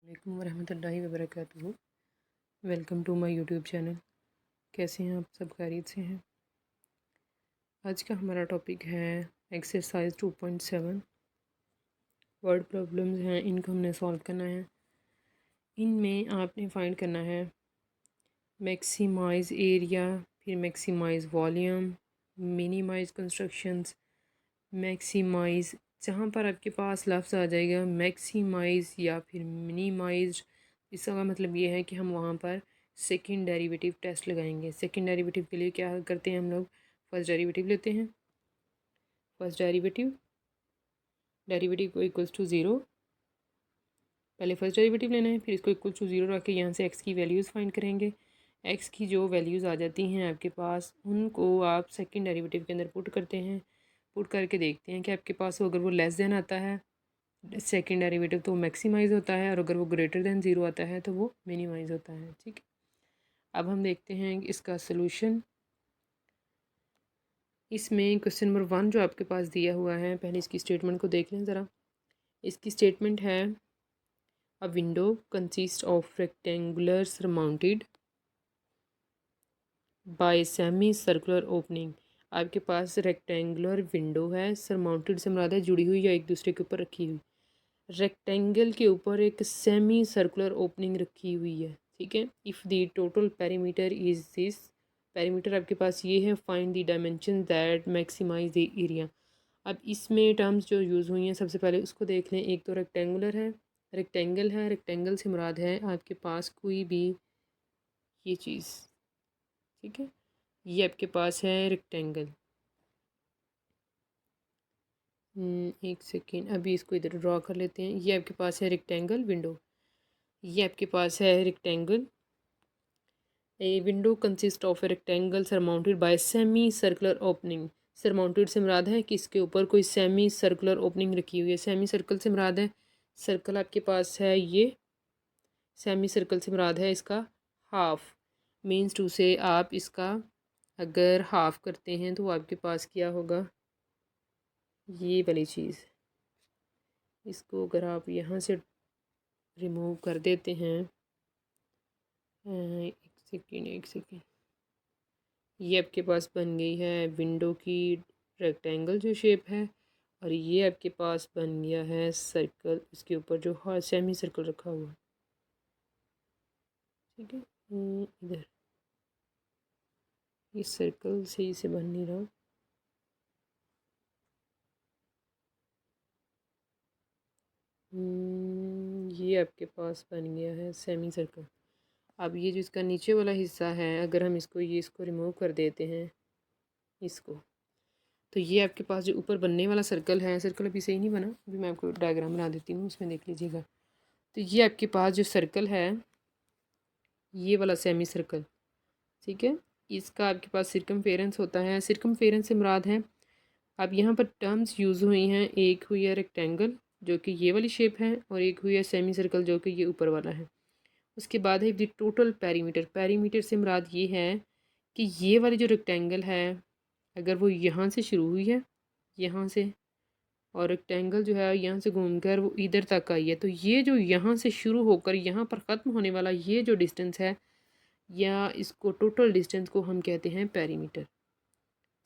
वालेकुम वरहमतुल्लाहि वबरकातुहू। Welcome to my YouTube channel. कैसे हैं आप सब? खैरियत से हैं? आज का हमारा टॉपिक है एक्सरसाइज 2.7 वर्ड प्रॉब्लम्स हैं, इनको हमने सॉल्व करना है। इनमें आपने फाइंड करना है मैक्सिमाइज़ एरिया, फिर maximize volume, minimize constructions, maximize. जहाँ पर आपके पास लफ्ज़ आ जाएगा मैक्सिमाइज़ या फिर मिनिमाइज, इसका मतलब ये है कि हम वहाँ पर सेकंड डेरिवेटिव टेस्ट लगाएंगे। सेकंड डेरिवेटिव के लिए क्या करते हैं हम लोग? फर्स्ट डेरिवेटिव लेते हैं। फर्स्ट डेरिवेटिव को इक्वल्स टू ज़ीरो। पहले फर्स्ट डेरिवेटिव लेना है, फिर इसको इक्वल टू ज़ीरो रख के यहाँ से एक्स की वैल्यूज़ फाइंड करेंगे। एक्स की जो वैल्यूज़ आ जाती हैं आपके पास, उनको आप सेकंड डेरिवेटिव के अंदर पुट करते हैं। पुट करके देखते हैं कि आपके पास अगर वो लेस देन आता है सेकंड डेरिवेटिव तो वो मैक्सिमाइज़ होता है, और अगर वो ग्रेटर देन ज़ीरो आता है तो वो मिनिमाइज़ होता है। ठीक है, अब हम देखते हैं इसका सलूशन। इसमें क्वेश्चन नंबर 1 जो आपके पास दिया हुआ है, पहले इसकी स्टेटमेंट को देख लें ज़रा। इसकी स्टेटमेंट है अ window consist of rectangular surmounted bye semi circular opening. आपके पास रेक्टेंगुलर विंडो है, सरमाउंटेड से मुराद है जुड़ी हुई या एक दूसरे के ऊपर रखी हुई। रेक्टेंगल के ऊपर एक सेमी सर्कुलर ओपनिंग रखी हुई है। ठीक है, if the total perimeter is this, perimeter आपके पास ये है। Find the dimension that maximize the area. अब इसमें टर्म्स जो यूज़ हुई हैं, सबसे पहले उसको देख लें। एक तो रेक्टेंगुलर है, रेक्टेंगल है, रेक्टेंगल से मुराद है आपके पास कोई भी ये चीज़। ठीक है, ये आपके पास है रेक्टेंगल। एक सेकेंड, अभी इसको इधर ड्रॉ कर लेते हैं। ये आपके पास है रेक्टेंगल विंडो। ये आपके पास है rectangle. A window consist of a rectangle surmounted bye semi circular opening. Surmounted से मुराद है कि इसके ऊपर कोई सेमी सर्कुलर ओपनिंग रखी हुई है। सेमी सर्कल से मुराद है, सर्कल आपके पास है ये, सेमी सर्कल से मुराद है इसका हाफ। मीन्स टू से आप इसका अगर हाफ करते हैं तो आपके पास क्या होगा? ये वाली चीज़। इसको अगर आप यहाँ से रिमूव कर देते हैं, एक सेकेंड, ये आपके पास बन गई है विंडो की रेक्टेंगल जो शेप है, और ये आपके पास बन गया है सर्कल, इसके ऊपर जो सेमी सर्कल रखा हुआ है। ठीक है, इधर इस सर्कल से इसे बन नहीं रहा। ये आपके पास बन गया है सेमी सर्कल। अब ये जो इसका नीचे वाला हिस्सा है, अगर हम इसको रिमूव कर देते हैं इसको, तो ये आपके पास जो ऊपर बनने वाला सर्कल है, सर्कल अभी सही नहीं बना, अभी मैं आपको डायग्राम बना देती हूँ, उसमें देख लीजिएगा। तो ये आपके पास जो सर्कल है, ये वाला सेमी सर्कल, ठीक है, इसका आपके पास सिरकमफेरेंस होता है। सिरकमफेरेंस से मुराद है, अब यहाँ पर टर्म्स यूज़ हुई हैं। एक हुई है रेक्टेंगल जो कि ये वाली शेप है, और एक हुई है सेमी सर्कल जो कि ये ऊपर वाला है। उसके बाद है द टोटल पेरीमीटर। पेरीमीटर से मुराद ये है कि ये वाली जो रेक्टेंगल है, अगर वो यहाँ से शुरू हुई है, यहाँ से, और रेक्टेंगल जो है यहाँ से घूमकर वो इधर तक आई है, तो ये जो यहाँ से शुरू होकर यहाँ पर ख़त्म होने वाला ये जो डिस्टेंस है, या इसको टोटल डिस्टेंस को हम कहते हैं पेरीमीटर।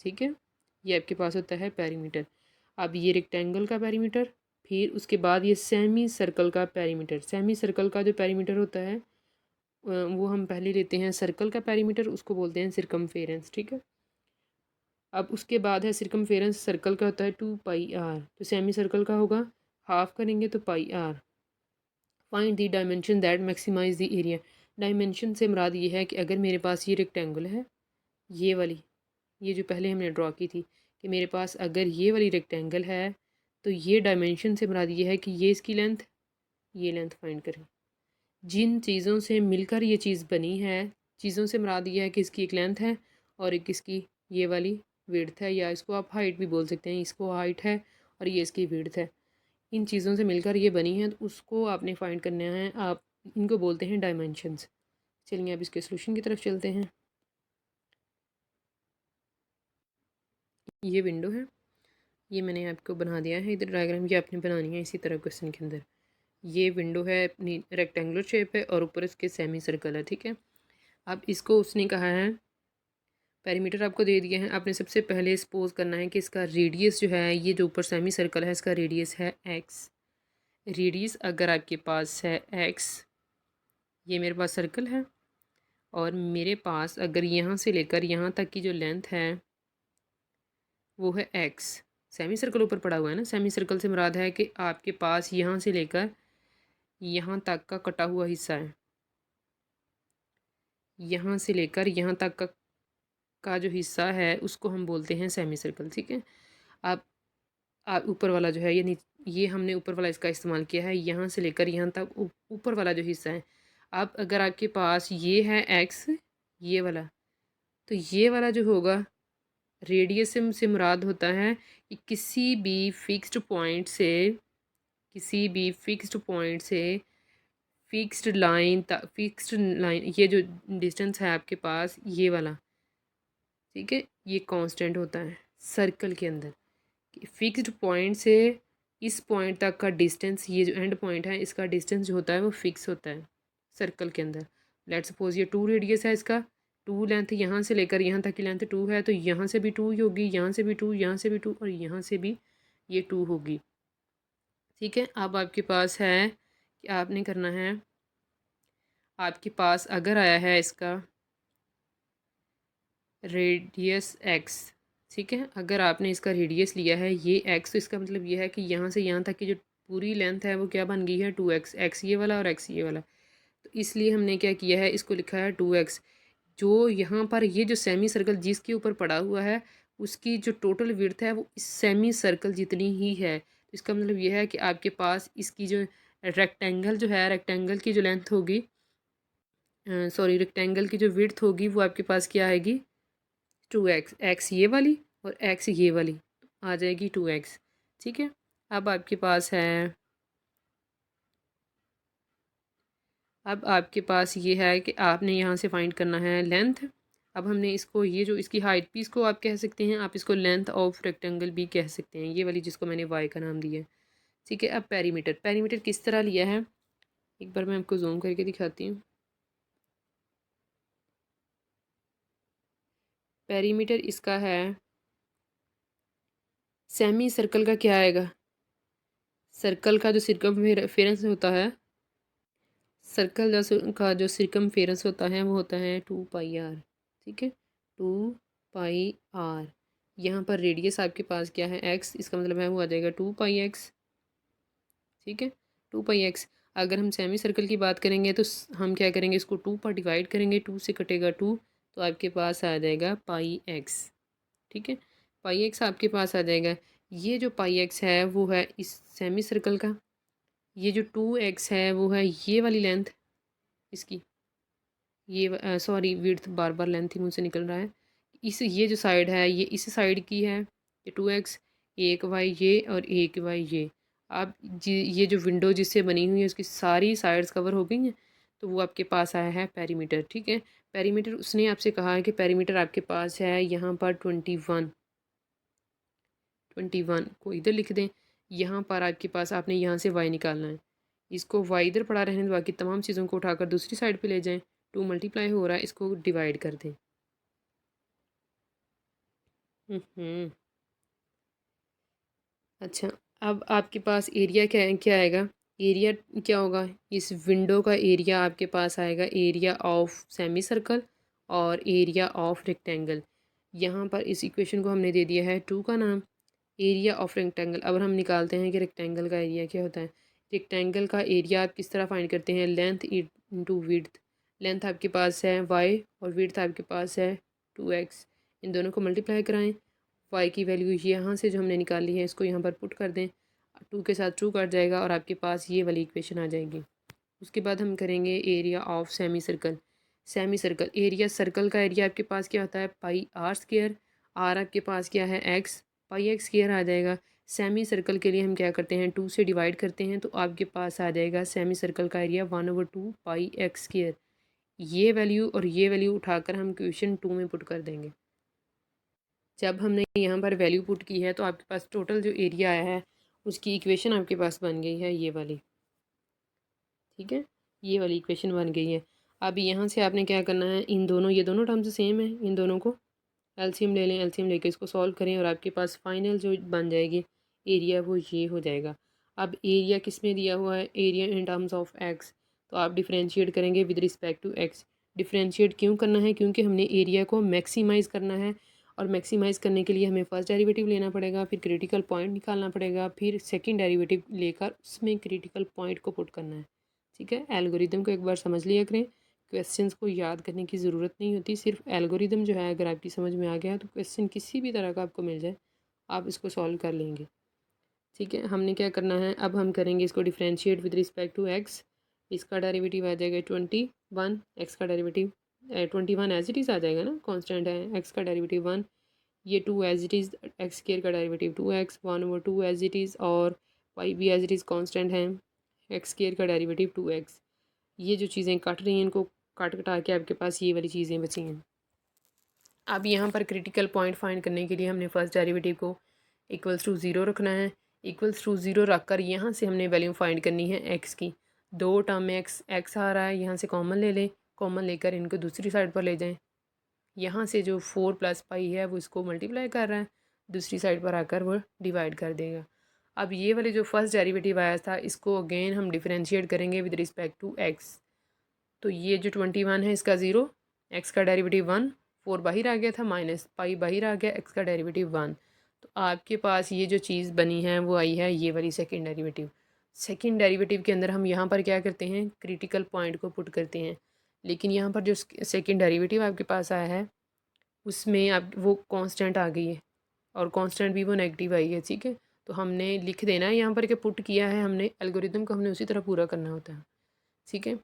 ठीक है, ये आपके पास होता है पेरीमीटर। अब ये रेक्टेंगल का पेरीमीटर, फिर उसके बाद ये सेमी सर्कल का पेरीमीटर। सेमी सर्कल का जो पेरीमीटर होता है वो हम पहले लेते हैं सर्कल का पेरीमीटर, उसको बोलते हैं सिरकमफेरेंस। ठीक है, अब उसके बाद है सिरकमफेरेंस सर्कल का होता है 2πr, तो सेमी सर्कल का होगा हाफ करेंगे तो πr। Find the dimension that maximize the area. Dimension से मुराद ये है कि अगर मेरे पास ये रेक्टेंगल है, ये वाली, ये जो पहले हमने ड्रॉ की थी, कि मेरे पास अगर ये वाली रेक्टेंगल है, तो ये डायमेंशन से मुराद ये है कि ये इसकी लेंथ, ये लेंथ फाइंड करें। जिन चीज़ों से मिलकर ये चीज़ बनी है, चीज़ों से मुराद ये है कि इसकी एक लेंथ है और एक इसकी ये वाली विड्थ है, या इसको आप हाइट भी बोल सकते हैं। इसको हाइट है और ये इसकी विड्थ है। इन चीज़ों से मिलकर ये बनी है, तो उसको आपने फाइंड करना है। आप इनको बोलते हैं डायमेंशंस। चलिए अब इसके सोल्यूशन की तरफ चलते हैं। ये विंडो है, ये मैंने आपको बना दिया है इधर डायग्राम, ये आपने बनानी है इसी तरह क्वेश्चन के अंदर। ये विंडो है अपनी रेक्टेंगुलर शेप है और ऊपर इसके सेमी सर्कल है, ठीक है। अब इसको उसने कहा है पेरीमीटर आपको दे दिए हैं, आपने सबसे पहले सपोज करना है कि इसका रेडियस जो है, ये जो ऊपर सेमी सर्कल है इसका रेडियस है एक्स। रेडियस अगर आपके पास है एक्स, ये मेरे पास सर्कल है, और मेरे पास अगर यहाँ से लेकर यहाँ तक की जो लेंथ है वो है एक्स। सेमी सर्कल ऊपर पड़ा हुआ है ना, सेमी सर्कल से मुराद है कि आपके पास यहाँ से लेकर यहाँ तक का कटा हुआ हिस्सा है, यहाँ से लेकर यहाँ तक का जो हिस्सा है उसको हम बोलते हैं सेमी सर्कल, ठीक है। आप ऊपर वाला जो है ये हमने ऊपर वाला इसका इस्तेमाल किया है, यहाँ से लेकर यहाँ तक ऊपर वाला जो हिस्सा है। अब अगर आपके पास ये है एक्स, ये वाला, तो ये वाला जो होगा रेडियस से मुराद होता है कि किसी भी फिक्स्ड पॉइंट से फिक्स्ड लाइन ये जो डिस्टेंस है आपके पास ये वाला, ठीक है, ये कांस्टेंट होता है सर्कल के अंदर। फिक्स्ड पॉइंट से इस पॉइंट तक का डिस्टेंस, ये जो एंड पॉइंट है इसका डिस्टेंस जो होता है वो फिक्स होता है सर्कल के अंदर। लेट्स सपोज ये 2 रेडियस है, इसका 2 लेंथ, यहाँ से लेकर यहाँ तक की लेंथ 2 है, तो यहाँ से भी 2 ही होगी, यहाँ से भी 2, यहाँ से भी 2 और यहाँ से भी ये 2 होगी, ठीक है। अब आपके पास है कि आपने करना है, आपके पास अगर आया है इसका रेडियस एक्स, ठीक है, अगर आपने इसका रेडियस लिया है ये एक्स, तो इसका मतलब ये है कि यहाँ से यहाँ तक की जो पूरी लेंथ है वो क्या बन गई है 2x, एक्स ये वाला और एक्स ये वाला। तो इसलिए हमने क्या किया है, इसको लिखा है 2x। जो यहाँ पर ये जो सेमी सर्कल जिसके ऊपर पड़ा हुआ है उसकी जो टोटल विड्थ है वो इस सेमी सर्कल जितनी ही है। तो इसका मतलब ये है कि आपके पास इसकी जो रेक्टेंगल जो है, रेक्टेंगल की जो लेंथ होगी, सॉरी रेक्टेंगल की जो विड्थ होगी वो आपके पास क्या आएगी 2x, एक्स ये वाली और एक्स ये वाली आ जाएगी 2x, ठीक है। अब आपके पास है, अब आपके पास ये है कि आपने यहाँ से फाइंड करना है लेंथ। अब हमने इसको, ये जो इसकी हाइट भी इसको आप कह सकते हैं, आप इसको लेंथ ऑफ रेक्टेंगल भी कह सकते हैं, ये वाली जिसको मैंने वाई का नाम दिया है, ठीक है। अब पेरीमीटर, पेरीमीटर किस तरह लिया है एक बार मैं आपको जूम करके दिखाती हूँ। पेरीमीटर इसका है, सेमी सर्कल का क्या आएगा, सर्कल का जो सिरकमफेरेंस होता है, का जो सिरकमफेरेंस होता है वो होता है 2πr, ठीक है, 2πr। यहाँ पर रेडियस आपके पास क्या है x, इसका मतलब है वो आ जाएगा 2πx, ठीक है, 2πx। अगर हम सेमी सर्कल की बात करेंगे तो हम क्या करेंगे, इसको 2 पर डिवाइड करेंगे, 2 से कटेगा 2, तो आपके पास आ जाएगा πx, ठीक है, πx आपके पास आ जाएगा। ये जो πx है वो है इस सेमी सर्कल का, ये जो 2x है वो है ये वाली लेंथ इसकी, ये सॉरी विड्थ, बार बार लेंथ ही मुझ से निकल रहा है। ये जो साइड है ये इस साइड की है, ये 2x, एक वाई ये और एक वाई ये। आप ये जो विंडो जिससे बनी हुई है उसकी सारी साइड्स कवर हो गई हैं, तो वो आपके पास आया है पेरीमीटर, ठीक है। पेरीमीटर उसने आपसे कहा है कि पेरीमीटर आपके पास है यहाँ पर 21 को इधर लिख दें, यहाँ पर आपके पास आपने यहाँ से वाई निकालना है, इसको वाई इधर पड़ा रहने, बाकी तमाम चीज़ों को उठाकर दूसरी साइड पे ले जाएं, 2 मल्टीप्लाई हो रहा है, इसको डिवाइड कर दें। अच्छा, अब आपके पास एरिया क्या है, क्या आएगा, एरिया क्या होगा, इस विंडो का एरिया आपके पास आएगा एरिया ऑफ सेमी सर्कल और एरिया ऑफ रेक्टेंगल। यहाँ पर इस इक्वेशन को हमने दे दिया है 2 का नाम, एरिया ऑफ रेक्टेंगल। अब हम निकालते हैं कि रेक्टेंगल का एरिया क्या होता है। रेक्टेंगल का एरिया आप किस तरह फाइंड करते हैं, लेंथ इंटू विड्थ। लेंथ आपके पास है y और विड्थ आपके पास है 2x, इन दोनों को मल्टीप्लाई कराएं, y की वैल्यू यहाँ से जो हमने निकाली है इसको यहाँ पर पुट कर दें, 2 के साथ 2 कट जाएगा और आपके पास ये वाली इक्वेशन आ जाएगी। उसके बाद हम करेंगे area of semi circle. Semi circle area, circle का एरिया आपके पास क्या होता है πr², r आपके पास क्या है x, πx² आ जाएगा। सेमी सर्कल के लिए हम क्या करते हैं 2 से डिवाइड करते हैं, तो आपके पास आ जाएगा सेमी सर्कल का एरिया 1/2 πx²। ये वैल्यू और ये वैल्यू उठाकर हम क्वेश्चन 2 में पुट कर देंगे। जब हमने यहाँ पर वैल्यू पुट की है तो आपके पास टोटल जो एरिया आया है उसकी इक्वेशन आपके पास बन गई है ये वाली। ठीक है, ये वाली इक्वेशन बन गई है। अब यहाँ से आपने क्या करना है, इन दोनों ये दोनों टर्म्स सेम है, इन दोनों को एलसीएम ले लें, एलसीएम लेके इसको सॉल्व करें और आपके पास फाइनल जो बन जाएगी एरिया वो ये हो जाएगा। अब एरिया किस में दिया हुआ है, area in terms of x, तो आप डिफ्रेंशिएट करेंगे with respect to x. Differentiate क्यों करना है, क्योंकि हमने एरिया को मैक्सिमाइज़ करना है और मैक्सिमाइज़ करने के लिए हमें फर्स्ट डेरिवेटिव लेना पड़ेगा, फिर क्रिटिकल पॉइंट निकालना पड़ेगा, फिर सेकंड डेरिवेटिव लेकर उसमें क्रिटिकल पॉइंट को पुट करना है। ठीक है, एल्गोरिदम को एक बार समझ लिया करें, क्वेश्चंस को याद करने की ज़रूरत नहीं होती, सिर्फ एल्गोरिदम जो है अगर आपकी समझ में आ गया तो क्वेश्चन किसी भी तरह का आपको मिल जाए आप इसको सॉल्व कर लेंगे। ठीक है, हमने क्या करना है, अब हम करेंगे इसको differentiate with respect to x. इसका डेरिवेटिव आ जाएगा 21, एक्स का डेरिवेटिव 21 एज इट इज़ आ जाएगा ना, कांस्टेंट है, एक्स का डेरिवेटिव 1, ये 2 as it is, x square का derivative 2x, 1/2 as it is, और y भी एज इट इज़ कांस्टेंट है, एक्स स्क्वायर का डेरिवेटिव 2x। ये जो चीज़ें कट रही हैं इनको काट कटा के आपके पास ये वाली चीज़ें बची हैं। अब यहाँ पर क्रिटिकल पॉइंट फाइंड करने के लिए हमने फर्स्ट डेरिवेटिव को इक्वल्स टू ज़ीरो रखना है। इक्वल्स टू ज़ीरो रख कर यहाँ से हमने वैल्यू फाइंड करनी है एक्स की। दो टर्म में एक्स आ रहा है, यहाँ से कॉमन ले लें, कॉमन लेकर इनको दूसरी साइड पर ले जाएं। यहाँ से जो 4 + पाई है वो इसको मल्टीप्लाई कर रहा है, दूसरी साइड पर आकर वो डिवाइड कर देगा। अब ये वाले जो फर्स्ट डेरिवेटिव आया था इसको अगेन हम डिफरेंशिएट करेंगे विद रिस्पेक्ट टू एक्स। तो ये जो 21 है इसका 0, एक्स का डेरिवेटिव 1, 4 बाहर आ गया था, माइनस पाई बाहर आ गया, एक्स का डेरिवेटिव 1। तो आपके पास ये जो चीज़ बनी है वो आई है ये वाली सेकंड डेरिवेटिव। सेकंड डेरिवेटिव के अंदर हम यहाँ पर क्या करते हैं, क्रिटिकल पॉइंट को पुट करते हैं। लेकिन यहाँ पर जो सेकंड डेरिवेटिव आपके पास आया है उसमें आप वो कांस्टेंट आ गई है और कांस्टेंट भी वो नेगेटिव आई है। ठीक है, तो हमने लिख देना है यहाँ पर कि पुट किया है हमने, एल्गोरिदम को हमने उसी तरह पूरा करना होता है। ठीक है,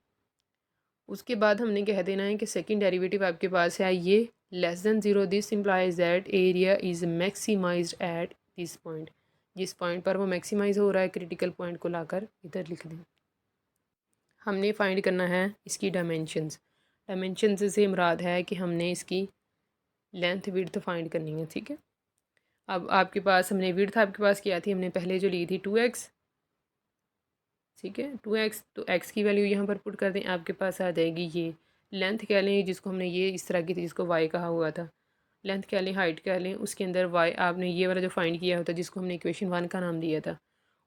उसके बाद हमने कह देना है कि सेकंड डेरिवेटिव आपके पास है ये less than 0, this implies that area is maximised at this point. जिस पॉइंट पर वो मैक्सिमाइज हो रहा है क्रिटिकल पॉइंट को लाकर इधर लिख दें। हमने फाइंड करना है इसकी डायमेंशंस। डायमेंशंस से मुराद है कि हमने इसकी लेंथ विड्थ फाइंड करनी है। ठीक है, अब आपके पास हमने विड्थ आपके पास क्या थी, हमने पहले जो ली थी 2x। ठीक है, 2x, तो x की वैल्यू यहाँ पर पुट कर दें, आपके पास आ जाएगी ये। लेंथ कह लें जिसको हमने ये इस तरह की थी जिसको y कहा हुआ था, लेंथ कह लें, हाइट कह लें, उसके अंदर y आपने ये वाला जो फाइंड किया होता जिसको हमने इक्वेशन 1 का नाम दिया था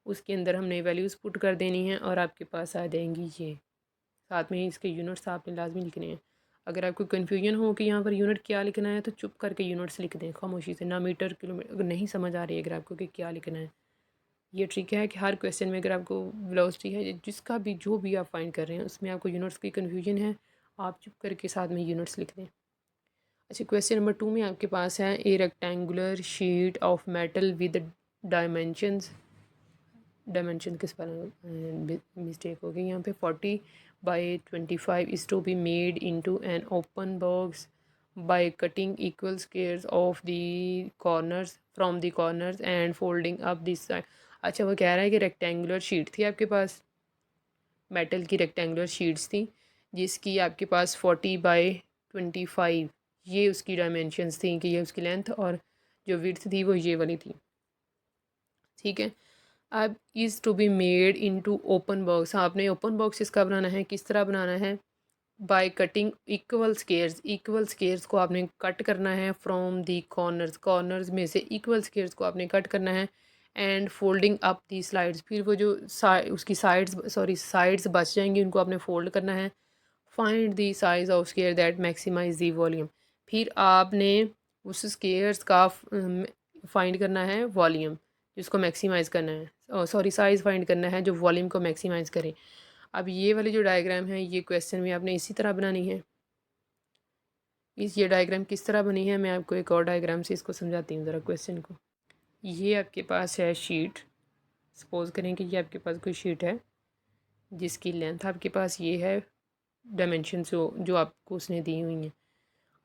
उसके अंदर हमने वैल्यूज़ पुट कर देनी है और आपके पास आ जाएंगी ये। साथ में इसके यूनिट्स आपने लाजमी लिखने हैं। अगर आपको कन्फ्यूजन हो कि यहाँ पर यूनिट क्या लिखना है तो चुप करके यूनिट्स लिख दें खामोशी से, ना मीटर किलोमीटर। अगर नहीं समझ आ रही है अगर आपको कि क्या लिखना है, ये ट्रिक है कि हर क्वेश्चन में अगर आपको वेलोसिटी है जिसका भी जो भी आप फाइंड कर रहे हैं उसमें आपको यूनिट्स की कन्फ्यूजन है, आप चुप करके साथ में यूनिट्स लिख दें। अच्छा, क्वेश्चन नंबर 2 में आपके पास है a rectangular sheet of metal with dimensions. Dimension किस पर मिस्टेक हो गई यहाँ पे, 40/25 is to be made into an open box by cutting equal squares of the corners from the corners and folding up this side. अच्छा, वो कह रहा है कि रेक्टेंगुलर शीट थी आपके पास, मेटल की रेक्टेंगुलर शीट्स थी जिसकी आपके पास 40/25 ये उसकी डायमेंशंस थी कि ये उसकी लेंथ और जो विड्थ थी वो ये वाली थी। ठीक है, अब is to be made into open box. आपने ओपन बॉक्स इसका बनाना है, किस तरह बनाना है, by cutting equal squares. Equal squares को आपने कट करना है फ्रॉम दी कॉर्नर्स, कॉर्नर्स में से इक्वल स्क्वायर्स को आपने कट करना है and folding up the slides. फिर वो जो उसकी साइड्स बच जाएंगी उनको आपने फोल्ड करना है। Find the size of square that maximize the volume. फिर आपने उस स्क्वायर्स का फाइंड करना है वॉल्यूम जिसको मैक्सिमाइज़ करना है, साइज़ फाइंड करना है जो वॉल्यूम को मैक्सिमाइज़ करे। अब ये वाली जो डायग्राम है ये क्वेश्चन में आपने इसी तरह बनानी है। ये डायग्राम किस तरह बनी है मैं आपको एक और डायग्राम से इसको समझाती हूँ ज़रा क्वेश्चन को। ये आपके पास है शीट, सपोज़ करें कि ये आपके पास कोई शीट है जिसकी लेंथ आपके पास ये है, डायमेंशन जो आपको उसने दी हुई हैं।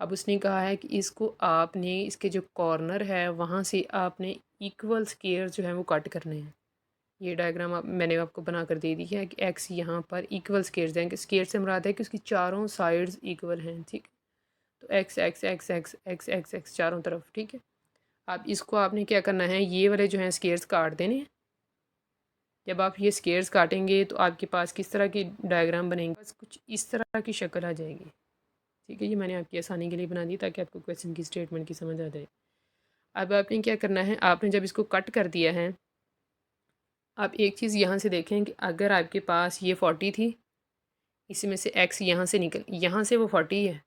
अब उसने कहा है कि इसको आपने इसके जो कॉर्नर है वहाँ से आपने इक्वल स्क्वायर जो है वो कट करने हैं। ये डायग्राम मैंने आपको बना कर दे दी है कि एक्स यहाँ पर इक्वल स्क्वायर्स हैं, स्क्वायर से मुराद है कि उसकी चारों साइड्स इक्वल हैं। ठीक, तो x x x x x x x चारों तरफ। ठीक है, अब इसको आपने क्या करना है, ये वाले जो हैं स्क्वायर्स काट देने हैं जब आप ये स्केयर्स काटेंगे तो आपके पास किस तरह की डायग्राम बनेंगे, बस कुछ इस तरह की शक्ल आ जाएगी। ठीक है, ये मैंने आपकी आसानी के लिए बना दी ताकि आपको क्वेश्चन की स्टेटमेंट की समझ आ जाए। अब आपने क्या करना है, आपने जब इसको कट कर दिया है, आप एक चीज़ यहाँ से देखें कि अगर आपके पास ये 40 थी, इसमें से x यहाँ से वो 40 है,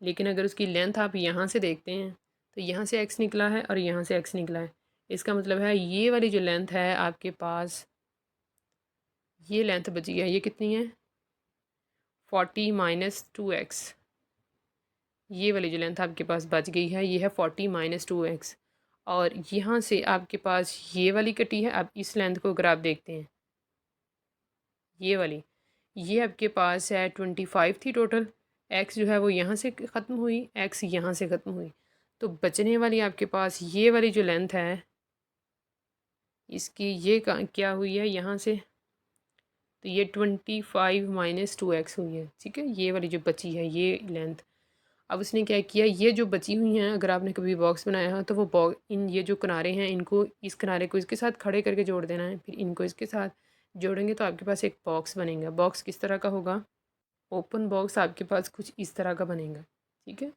लेकिन अगर उसकी लेंथ आप यहाँ से देखते हैं तो यहाँ से x निकला है और यहाँ से x निकला है। इसका मतलब है ये वाली जो लेंथ है आपके पास, ये लेंथ बची है, ये कितनी है 40 माइनस 2x। ये वाली जो लेंथ आपके पास बच गई है ये है 40 माइनस 2x। और यहाँ से आपके पास ये वाली कटी है। अब इस लेंथ को अगर आप देखते हैं, ये वाली, ये आपके पास है 25 थी टोटल। x जो है वो यहाँ से ख़त्म हुई, x यहाँ से ख़त्म हुई, तो बचने वाली आपके पास ये वाली जो लेंथ है इसकी ये क्या हुई है यहाँ से, तो ये 25 माइनस 2x हुई है। ठीक है, ये वाली जो बची है ये लेंथ। अब उसने क्या किया, ये जो बची हुई हैं, अगर आपने कभी बॉक्स बनाया हो तो वो इन ये जो किनारे हैं इनको, इस किनारे को इसके साथ खड़े करके जोड़ देना है, फिर इनको इसके साथ जोड़ेंगे तो आपके पास एक बॉक्स बनेगा। बॉक्स किस तरह का होगा, ओपन बॉक्स आपके पास कुछ इस तरह का बनेगा। ठीक है,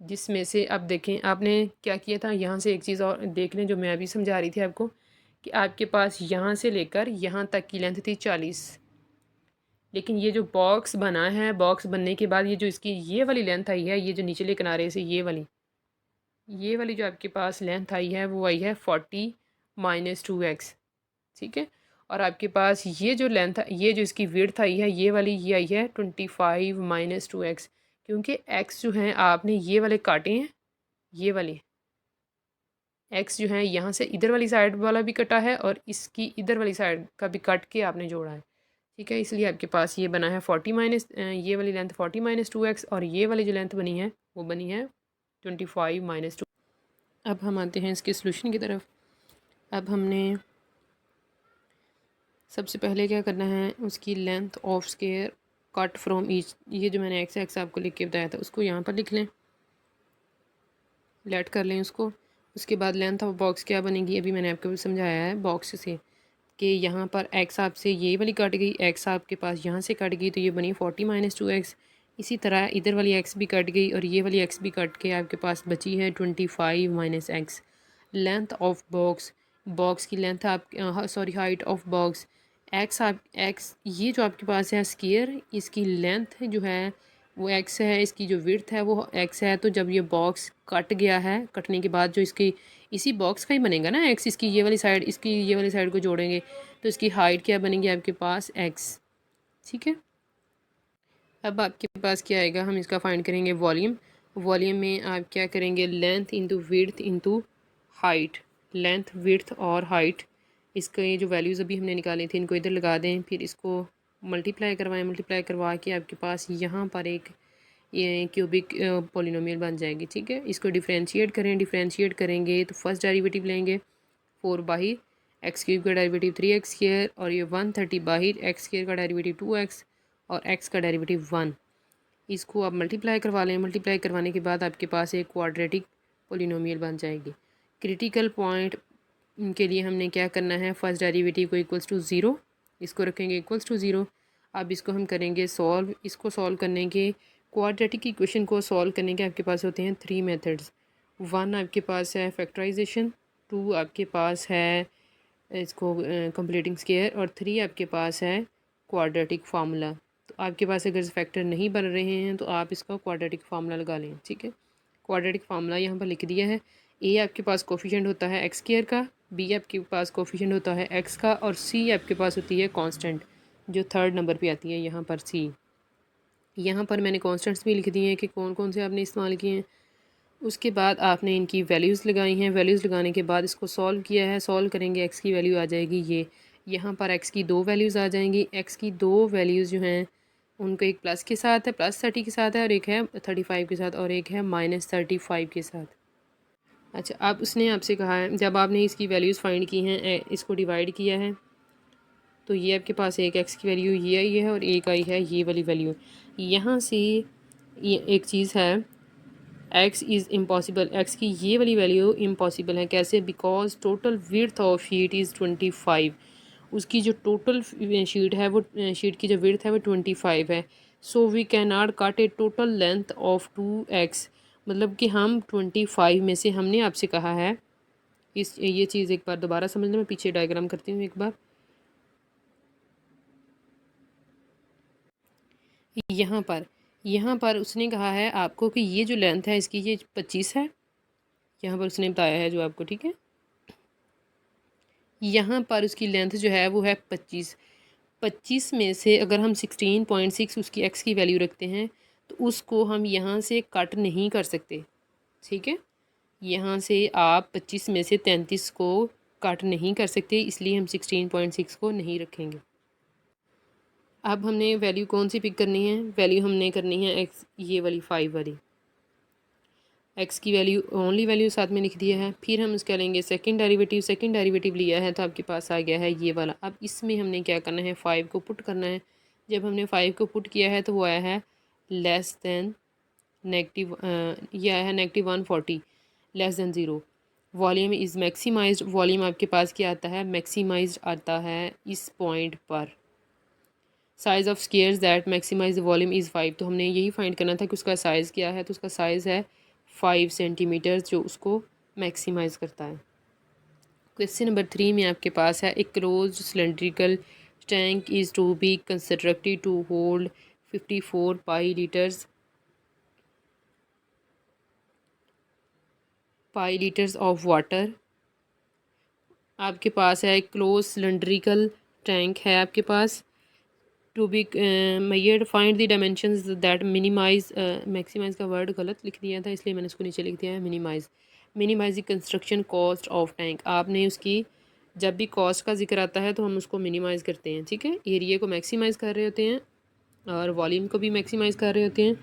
जिसमें से अब देखें आपने क्या किया था, यहाँ से एक चीज़ और देख लें जो मैं अभी समझा रही थी आपको, कि आपके पास यहाँ से लेकर यहाँ तक की लेंथ थी 40, लेकिन ये जो बॉक्स बना है, बॉक्स बनने के बाद ये जो इसकी ये वाली लेंथ आई है, ये जो निचले किनारे से ये वाली जो आपके पास लेंथ आई है वो आई है 40 माइनस 2x। ठीक है, और आपके पास ये जो लेंथ, ये जो इसकी विड्थ आई है ये वाली, ये आई है 25 माइनस 2x। क्योंकि x जो हैं आपने ये वाले काटे हैं, ये वाले x जो है यहाँ से इधर वाली साइड वाला भी कटा है और इसकी इधर वाली साइड का भी कट के आपने जोड़ा है। ठीक है, इसलिए आपके पास ये बना है 40 माइनस, ये वाली लेंथ 40 माइनस 2x, और ये वाली जो लेंथ बनी है वो बनी है 25 माइनस 2। अब हम आते हैं इसके सोल्यूशन की तरफ। अब हमने सबसे पहले क्या करना है, उसकी length of square cut from each, ये जो मैंने x आपको लिख के बताया था उसको यहाँ पर लिख लें, लेट कर लें उसको। उसके बाद लेंथ ऑफ बॉक्स क्या बनेगी, अभी मैंने आपको समझाया है बॉक्स से, कि यहाँ पर x आपसे ये वाली कट गई, x आपके पास यहाँ से कट गई तो ये बनी 40 माइनस 2x। इसी तरह इधर वाली x भी कट गई और ये वाली x भी कट के आपके पास बची है 25 minus x। Length of box, box की लेंथ आप sorry height of box, x ये जो आपके पास है स्क्वायर, इसकी लेंथ जो है वो x है, इसकी जो विड्थ है वो x है। तो जब ये बॉक्स कट गया है, कटने के बाद जो इसकी इसी बॉक्स का ही बनेगा ना x, इसकी ये वाली साइड, इसकी ये वाली साइड को जोड़ेंगे तो इसकी हाइट क्या बनेगी आपके पास x। ठीक है, अब आपके पास क्या आएगा, हम इसका फाइंड करेंगे वॉल्यूम। वॉल्यूम में आप क्या करेंगे, length into width into height, length width और हाइट, इसके जो वैल्यूज़ अभी हमने निकाले थे इनको इधर लगा दें, फिर इसको मल्टीप्लाई करवाएं, मल्टीप्लाई करवा के आपके पास यहाँ पर एक ये क्यूबिक पोलिनोमियल बन जाएगी। ठीक है, इसको डिफ्रेंशिएट करें, डिफ्रेंशिएट करेंगे तो फर्स्ट डेरिवेटिव लेंगे 4 बाहिर, एक्स क्यूब का डेरिवेटिव 3x स्क्वायर, और ये 130 बाहिर, एक्स स्क्वायर का डेरिवेटिव 2x और x का डेरिवेटिव 1। इसको आप मल्टीप्लाई करवा लें, मल्टीप्लाई करवाने के बाद आपके पास एक क्वाड्रेटिक पोलिनोमियल बन जाएगी। क्रिटिकल पॉइंट के लिए हमने क्या करना है, फर्स्ट डेरिवेटिव को इक्वल्स टू 0, इसको रखेंगे इक्वल्स टू 0। अब इसको हम करेंगे सॉल्व। इसको सॉल्व करने के, क्वाड्रेटिक इक्वेशन को सॉल्व करने के आपके पास होते हैं 3 मेथड्स। 1 आपके पास है फैक्टराइजेशन, 2 आपके पास है इसको कंप्लीटिंग स्क्वायर, और 3 आपके पास है क्वाड्रेटिक फार्मूला। तो आपके पास अगर फैक्टर नहीं बन रहे हैं तो आप इसका क्वाड्रेटिक फार्मूला लगा लें। ठीक है, क्वाड्रेटिक फार्मूला यहाँ पर लिख दिया है। ए आपके पास कोफिशिएंट होता है एक्स स्क्वायर का, बी आपके पास कोफिशिएंट होता है एक्स का, और सी आपके पास होती है कांस्टेंट जो 3rd नंबर पे आती है यहाँ पर सी। यहाँ पर मैंने कांस्टेंट्स भी लिख दिए हैं कि कौन कौन से आपने इस्तेमाल किए हैं। उसके बाद आपने इनकी वैल्यूज़ लगाई हैं, वैल्यूज़ लगाने के बाद इसको सॉल्व किया है। सॉल्व करेंगे, एक्स की वैल्यू आ जाएगी ये, यहाँ पर एक्स की 2 वैल्यूज़ आ जाएंगी। एक्स की 2 वैल्यूज़ जो हैं उनको एक प्लस के साथ है, +30 के साथ है, और एक है 35 के साथ, और एक है -35 के साथ। अच्छा, अब उसने आपसे कहा है जब आपने इसकी वैल्यूज़ फाइंड की हैं, इसको डिवाइड किया है, तो ये आपके पास एक एक्स की वैल्यू ये आई है और एक आई है ये वाली वैल्यू। यहाँ से ये एक चीज़ है, एक्स इज़ इम्पॉसिबल, एक्स की ये वाली वैल्यू इम्पॉसिबल है। कैसे, because total width of sheet is 25। उसकी जो टोटल शीट है वो शीट की जो विड्थ है वो 25 है। So we can not cut a total length of 2x, मतलब कि हम 25 में से हमने आपसे कहा है इस ये चीज़ एक बार दोबारा समझना। मैं पीछे डायग्राम करती हूँ एक बार। यहाँ पर उसने कहा है आपको कि ये जो लेंथ है इसकी ये 25 है, यहाँ पर उसने बताया है जो आपको, ठीक है। यहाँ पर उसकी लेंथ जो है वो है 25 में से अगर हम 16.6 उसकी एक्स की वैल्यू रखते हैं तो उसको हम यहाँ से कट नहीं कर सकते, ठीक है। यहाँ से आप 25 में से 33 को कट नहीं कर सकते, इसलिए हम 16.6 को नहीं रखेंगे। अब हमने वैल्यू कौन सी पिक करनी है? वैल्यू हमने करनी है एक्स, ये वाली 5 वाली। एक्स की वैल्यू ओनली वैल्यू साथ में लिख दिया है। फिर हम उसका लेंगे सेकंड डेरिवेटिव लिया है तो आपके पास आ गया है ये वाला। अब इसमें हमने क्या करना है, 5 को पुट करना है। जब हमने 5 को पुट किया है तो वो आया है लेस दैन नेगेटिव, ये आया है -140, less than 0। Volume is maximised, volume आपके पास क्या आता है, मैक्सिमाइज्ड आता है इस पॉइंट पर। Size of squares that maximize the volume is 5, तो हमने यही फाइंड करना था कि उसका साइज़ क्या है। तो उसका साइज़ है 5 सेंटीमीटर, जो उसको मैक्सिमाइज़ करता है। क्वेश्चन नंबर 3 में आपके पास है, a closed cylindrical tank is to be constructed to hold 54 pi litres of water. आपके पास है क्लोज सिलेंड्रिकल टैंक है आपके पास, to be measured, find the dimensions that minimize, maximize का वर्ड गलत लिख दिया था इसलिए मैंने इसको नीचे लिख दिया है minimize the construction cost of tank. आपने उसकी जब भी कॉस्ट का जिक्र आता है तो हम उसको मिनिमाइज़ करते हैं, ठीक है। एरिया को मैक्सिमाइज़ कर रहे होते हैं और वॉल्यूम को भी मैक्सिमाइज़ कर रहे होते हैं,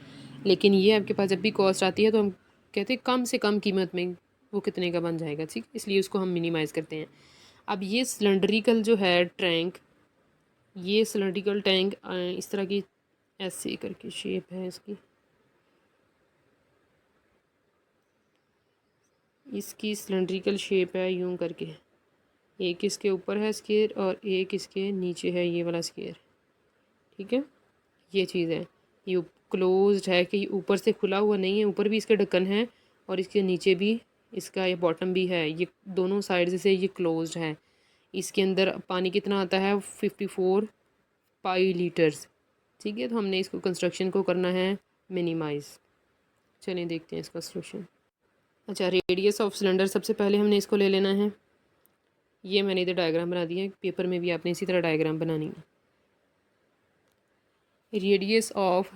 लेकिन ये आपके पास जब भी कॉस्ट आती है तो हम कहते हैं कम से कम कीमत में वो कितने का बन जाएगा, ठीक, इसलिए उसको हम मिनिमाइज़ करते हैं। अब ये सिलेंड्रिकल जो है टैंक, ये सिलेंड्रिकल टैंक इस तरह की ऐसे करके शेप है इसकी सिलेंड्रिकल शेप है यूं करके। एक इसके ऊपर है स्केयर और एक इसके नीचे है ये वाला स्केयर, ठीक है। ये चीज़ है, ये क्लोज्ड है कि ऊपर से खुला हुआ नहीं है, ऊपर भी इसके ढक्कन है और इसके नीचे भी इसका ये बॉटम भी है, ये दोनों साइड से ये क्लोज्ड है। इसके अंदर पानी कितना आता है, 54 पाई लीटर्स, ठीक है। तो हमने इसको कंस्ट्रक्शन को करना है मिनिमाइज़। चलिए देखते हैं इसका सोल्यूशन। अच्छा, रेडियस ऑफ सिलेंडर, सबसे पहले हमने इसको ले लेना है। ये मैंने इधर डायग्राम बना दिया है, पेपर में भी आपने इसी तरह डायग्राम बनानी है। रेडियस ऑफ,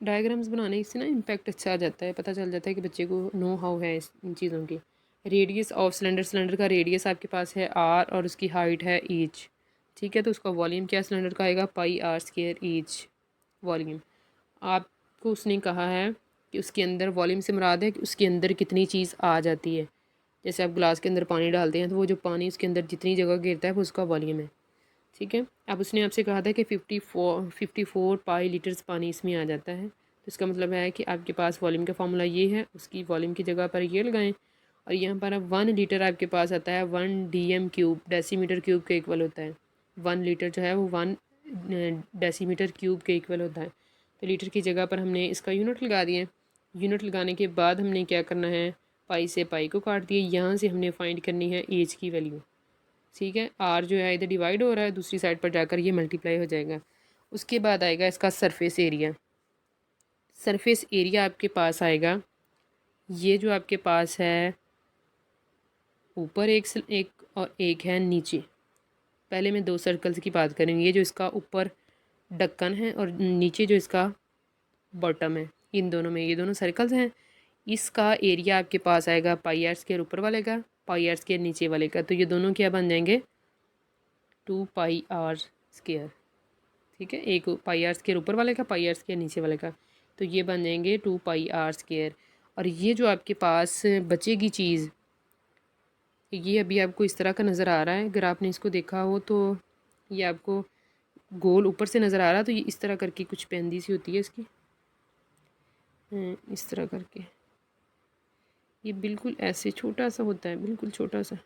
डायग्राम्स बनाने इससे ना इम्पैक्ट अच्छा आ जाता है, पता चल जाता है कि बच्चे को नो हाउ है इन चीज़ों की। रेडियस ऑफ सिलेंडर का रेडियस आपके पास है r और उसकी हाइट है h, ठीक है। तो उसका वॉल्यूम क्या सिलेंडर का आएगा, πr² each वॉल्यूम। आपको उसने कहा है कि उसके अंदर, वॉल्यूम से मुराद है कि उसके अंदर कितनी चीज़ आ जाती है। जैसे आप गिलास के अंदर पानी डालते हैं तो वो जो पानी उसके अंदर जितनी जगह गिरता है वो उसका वॉल्यूम है, ठीक है। अब उसने आपसे कहा था कि 54 पाई लीटर्स पानी इसमें आ जाता है। तो इसका मतलब है कि आपके पास वॉल्यूम का फार्मूला ये है, उसकी वॉल्यूम की जगह पर ये लगाएं और यहाँ पर अब 1 लीटर आपके पास आता है 1 dm³ डेसीमीटर क्यूब के इक्वल होता है। 1 लीटर जो है वो 1 डेसीमीटर क्यूब के इक्वल होता है। तो लीटर की जगह पर हमने इसका यूनिट लगा दिए। यूनिट लगाने के बाद हमने क्या करना है, पाई से पाई को काट दिए। यहाँ से हमने फाइंड करनी है एज की वैल्यू, ठीक है। आर जो है इधर डिवाइड हो रहा है, दूसरी साइड पर जाकर ये मल्टीप्लाई हो जाएगा। उसके बाद आएगा इसका सरफेस एरिया। सरफेस एरिया आपके पास आएगा, ये जो आपके पास है ऊपर एक और एक है नीचे। पहले मैं 2 सर्कल्स की बात करेंगे, ये जो इसका ऊपर ढक्कन है और नीचे जो इसका बॉटम है, इन दोनों में ये दोनों सर्कल्स हैं। इसका एरिया आपके पास आएगा πr² ऊपर वाले का, πr² नीचे वाले का। तो ये दोनों क्या बन जाएंगे, 2πr², ठीक है। एक πr² ऊपर वाले का, πr² नीचे वाले का, तो ये बन जाएंगे 2πr²। और ये जो आपके पास बचेगी चीज़, ये अभी आपको इस तरह का नज़र आ रहा है। अगर आपने इसको देखा हो तो ये आपको गोल ऊपर से नज़र आ रहा है, तो ये इस तरह करके कुछ पेंदी सी होती है इसकी, इस तरह करके ये बिल्कुल ऐसे छोटा सा होता है, बिल्कुल छोटा सा,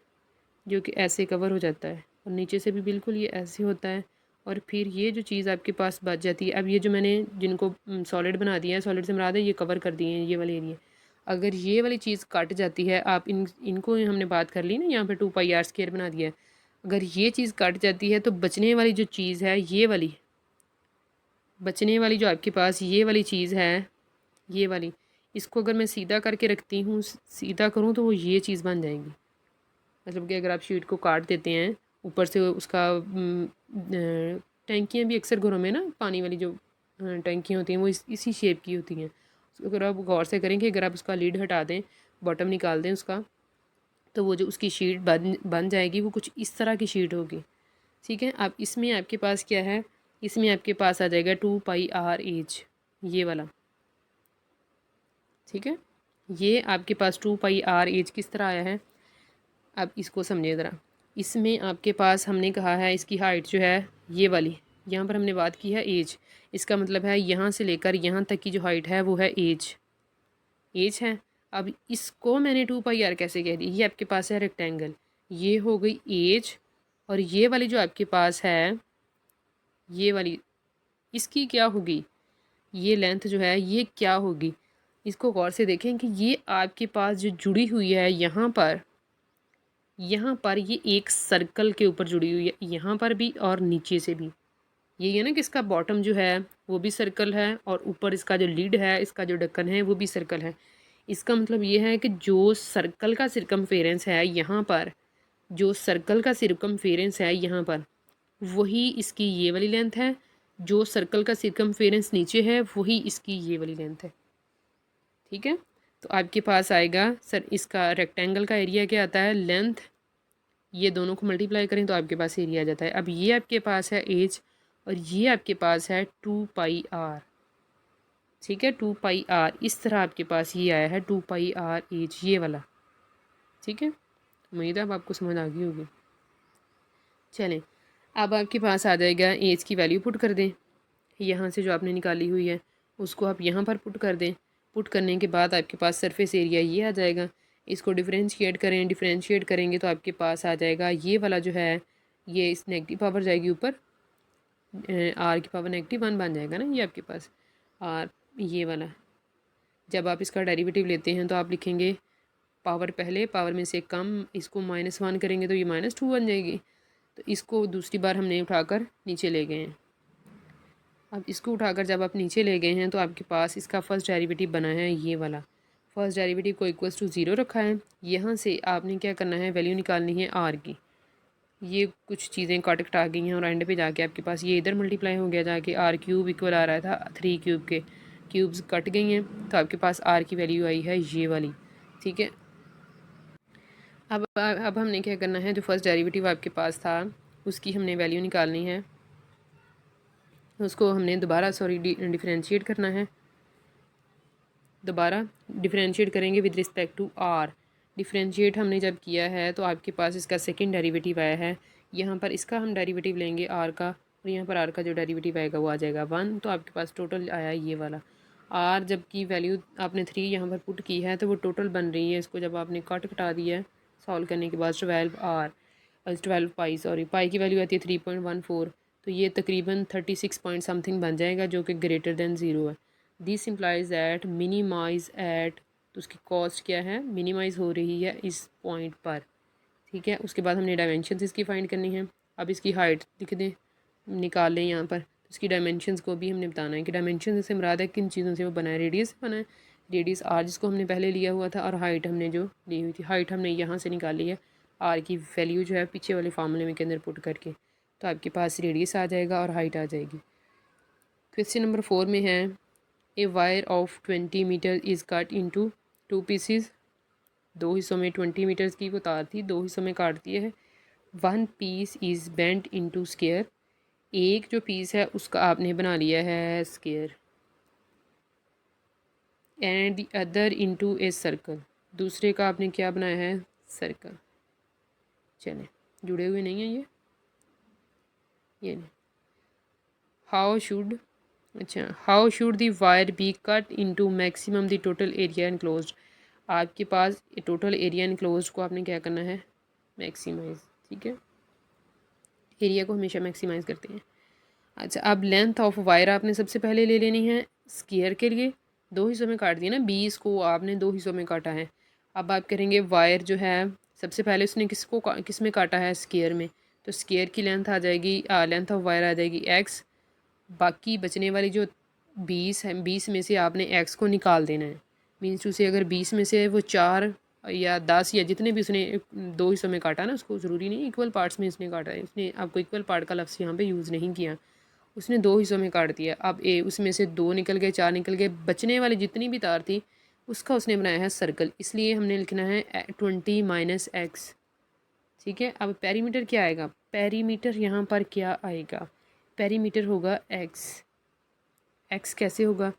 जो कि ऐसे कवर हो जाता है। और नीचे से भी बिल्कुल ये ऐसे होता है। और फिर ये जो चीज़ आपके पास बच जाती है, अब ये जो मैंने जिनको सॉलिड बना दिया है, सॉलिड से मुराद है ये कवर कर दिए हैं ये वाले एरिया, अगर ये वाली चीज़ कट जाती है, आप इनको हमने बात कर ली ना, यहाँ पे 2πr² बना दिया है, अगर ये चीज़ कट जाती है तो बचने वाली जो चीज़ है ये वाली, बचने वाली जो आपके पास ये वाली चीज़ है, ये वाली, इसको अगर मैं सीधा करके रखती हूँ, सीधा करूँ तो वो ये चीज़ बन जाएगी। मतलब कि अगर आप शीट को काट देते हैं ऊपर से उसका टैंकियाँ भी अक्सर घरों में ना, पानी वाली जो टैंकियाँ होती हैं वो इसी शेप की होती हैं। अगर आप गौर से करें कि अगर आप उसका लीड हटा दें, बॉटम निकाल दें उसका, तो वो जो उसकी शीट बन जाएगी वो कुछ इस तरह की शीट होगी। ठीक है, अब इसमें आपके पास क्या है, इसमें आपके पास आ जाएगा 2πr/h ये वाला। ठीक है, ये आपके पास 2πr/h किस तरह आया है, अब इसको समझिए ज़रा। इसमें आपके पास हमने कहा है इसकी हाइट जो है ये वाली, यहाँ पर हमने बात की है एज, इसका मतलब है यहाँ से लेकर यहाँ तक की जो हाइट है वो है एज है। अब इसको मैंने 2πr कैसे कह दी, ये आपके पास है रेक्टेंगल, ये हो गई एज, और ये वाली जो आपके पास है ये वाली, इसकी क्या होगी, ये लेंथ जो है ये क्या होगी, इसको गौर से देखें कि ये आपके पास जो जुड़ी हुई है यहाँ पर ये एक सर्कल के ऊपर जुड़ी हुई है, यहाँ पर भी और नीचे से भी। ये है ना कि इसका बॉटम जो है वो भी सर्कल है, और ऊपर इसका जो लीड है, इसका जो ढक्कन है वो भी सर्कल है। इसका मतलब ये है कि जो सर्कल का सिरकमफेरेंस है यहाँ पर, जो सर्कल का सिरकमफेरेंस है यहाँ पर, वही इसकी ये वाली लेंथ है। जो सर्कल का सिरकमफेरेंस नीचे है वही इसकी ये वाली लेंथ है। ठीक है, तो आपके पास आएगा सर, इसका रेक्टेंगल का एरिया क्या आता है, लेंथ, ये दोनों को मल्टीप्लाई करें तो आपके पास एरिया आ जाता है। अब ये आपके पास है एज, और ये आपके पास है 2πr। ठीक है, 2πr, इस तरह आपके पास ये आया है 2πr एज ये वाला। ठीक है, उम्मीद है अब आपको समझ आ गई होगी। चलें, अब आपके पास आ जाएगा एज की वैल्यू पुट कर दें, यहाँ से जो आपने निकाली हुई है उसको आप यहाँ पर पुट कर दें। पुट करने के बाद आपके पास सरफेस एरिया ये आ जाएगा। इसको डिफ्रेंशिएट करें, डिफ्रेंशिएट करेंगे तो आपके पास आ जाएगा ये वाला जो है, ये इस नेगेटिव पावर जाएगी ऊपर, आर की पावर -1 बन जाएगा ना ये आपके पास आर, ये वाला। जब आप इसका डेरिवेटिव लेते हैं तो आप लिखेंगे पावर पहले, पावर में से कम, इसको -1 करेंगे तो ये -2 बन जाएगी। तो इसको दूसरी बार हमने उठाकर नीचे ले गए हैं। अब इसको उठाकर जब आप नीचे ले गए हैं तो आपके पास इसका फर्स्ट डेरिवेटिव बना है ये वाला। फर्स्ट डेरिवेटिव को इक्वल्स टू 0 रखा है। यहाँ से आपने क्या करना है, वैल्यू निकालनी है आर की। ये कुछ चीज़ें कट आ गई हैं और एंड पे जाके आपके पास ये इधर मल्टीप्लाई हो गया, जाके r³ इक्वल आ रहा था 3 क्यूब के, क्यूब्स कट गई हैं तो आपके पास r की वैल्यू आई है ये वाली। ठीक है, अब हमने क्या करना है, जो फर्स्ट डेरिवेटिव आपके पास था उसकी हमने वैल्यू निकालनी है, उसको हमने दोबारा डिफरेंशिएट करना है। दोबारा डिफरेंशिएट करेंगे with respect to R. Differentiate हमने जब किया है तो आपके पास इसका सेकंड डेरिवेटिव आया है, यहाँ पर इसका हम डेरिवेटिव लेंगे आर का, और यहाँ पर आर का जो डेरिवेटिव आएगा वो आ जाएगा 1। तो आपके पास टोटल आया ये वाला आर, जबकि वैल्यू आपने 3 यहाँ पर पुट की है तो वो टोटल बन रही है। इसको जब आपने कटा दिया है सॉल्व करने के बाद 12 पाई, सॉरी पाई की वैल्यू आती है 3.14, तो ये तकरीबन 36 पॉइंट समथिंग बन जाएगा जो कि ग्रेटर दैन 0 है। This implies that minimize at, तो उसकी कॉस्ट क्या है, मिनिमाइज़ हो रही है इस पॉइंट पर। ठीक है, उसके बाद हमने डायमेंशन इसकी फाइंड करनी है। अब इसकी हाइट लिख दें, निकाल लें यहाँ पर, तो इसकी डायमेंशंस को भी हमने बताना है कि डायमेंशन से मुराद है किन चीज़ों से वो बना है। रेडियस से बना है, रेडियस आर जिसको हमने पहले लिया हुआ था, और हाइट हमने जो ली हुई थी, हाइट हमने यहाँ से निकाली है आर की वैल्यू जो है पीछे वाले फार्मूले में के अंदर पुट करके, तो आपके पास रेडियस आ जाएगा और हाइट आ जाएगी। क्वेश्चन नंबर 4 में है, a wire of 20 metre is cut into 2 pieces. 2 हिस्सों में 20 मीटर्स की वो तार थी, 2 हिस्सों में काट दिए है। 1 piece is bent into square, एक जो पीस है उसका आपने बना लिया है square, and the other into a circle, दूसरे का आपने क्या बनाया है, सर्कल। चलें, जुड़े हुए नहीं हैं ये नहीं। How should the wire be cut into maximum the total area enclosed. आपके पास टोटल एरिया इनक्लोज्ड को आपने क्या करना है, मैक्सिमाइज। ठीक है, एरिया को हमेशा मैक्सिमाइज़ करते हैं। अच्छा, अब लेंथ ऑफ वायर आपने सबसे पहले ले लेनी है स्क्वायर के लिए। 2 हिस्सों में काट दिया ना, 20 को आपने 2 हिस्सों में काटा है। अब आप करेंगे वायर जो है सबसे पहले उसने किस में काटा है, स्क्वायर में, तो स्क्वायर की लेंथ आ जाएगी, लेंथ ऑफ वायर आ जाएगी x। बाकी बचने वाली जो 20 है, 20 में से आपने x को निकाल देना है। मीन्स उसे अगर 20 में से वो 4 या 10 या जितने भी उसने 2 हिस्सों में काटा ना, उसको ज़रूरी नहीं इक्वल पार्ट्स में उसने काटा है, उसने आपको इक्वल पार्ट का लफ्ज़ यहाँ पे यूज़ नहीं किया, उसने 2 हिस्सों में काट दिया। अब उसमें से 2 निकल गए, 4 निकल गए, बचने वाली जितनी भी तार थी उसका उसने बनाया है सर्कल, इसलिए हमने लिखना है 20 - x। ठीक है, अब पेरीमीटर क्या आएगा, पेरीमीटर यहाँ पर क्या आएगा, पेरीमीटर होगा x। x कैसे होगा,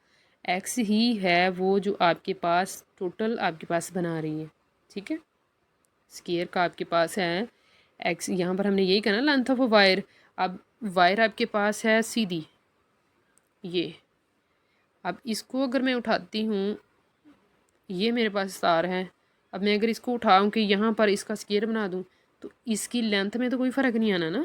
x ही है वो जो आपके पास टोटल आपके पास बना रही है। ठीक है, स्क्वायर का आपके पास है x, यहाँ पर हमने यही कहा ना लेंथ ऑफ वायर। अब वायर आपके पास है सीधी ये, अब इसको अगर मैं उठाती हूँ, ये मेरे पास तार है, अब मैं अगर इसको उठाऊँ कि यहाँ पर इसका स्क्वायर बना दूँ, तो इसकी लेंथ में तो कोई फ़र्क नहीं आना ना,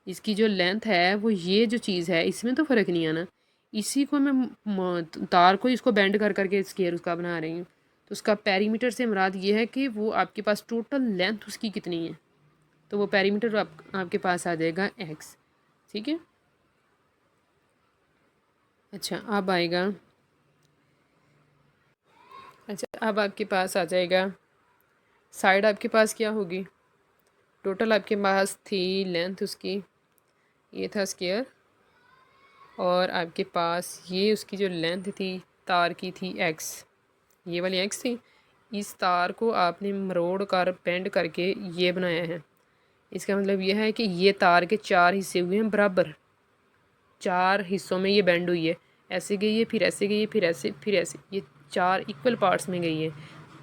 इसकी जो लेंथ है वो ये जो चीज़ है इसमें तो फ़र्क नहीं आना। इसी को मैं तार को इसको बेंड कर करके स्क्वायर उसका बना रही हूँ। तो उसका पेरीमीटर से मुराद ये है कि वो आपके पास टोटल लेंथ उसकी कितनी है, तो वो पेरीमीटर आपके पास आ जाएगा x। ठीक है, अच्छा अब आएगा, अच्छा अब आपके पास आ जाएगा साइड, आपके पास क्या होगी, टोटल आपके पास थी लेंथ उसकी, ये था स्क्वायर, और आपके पास ये उसकी जो लेंथ थी तार की थी x, ये वाली x थी। इस तार को आपने मरोड़ कर बेंड करके ये बनाया है। इसका मतलब यह है कि ये तार के 4 हिस्से हुए हैं बराबर, 4 हिस्सों में ये बेंड हुई है, ऐसे गई है, फिर ऐसे गई है, फिर ऐसे, फिर ऐसे, ये 4 इक्वल पार्ट्स में गई है।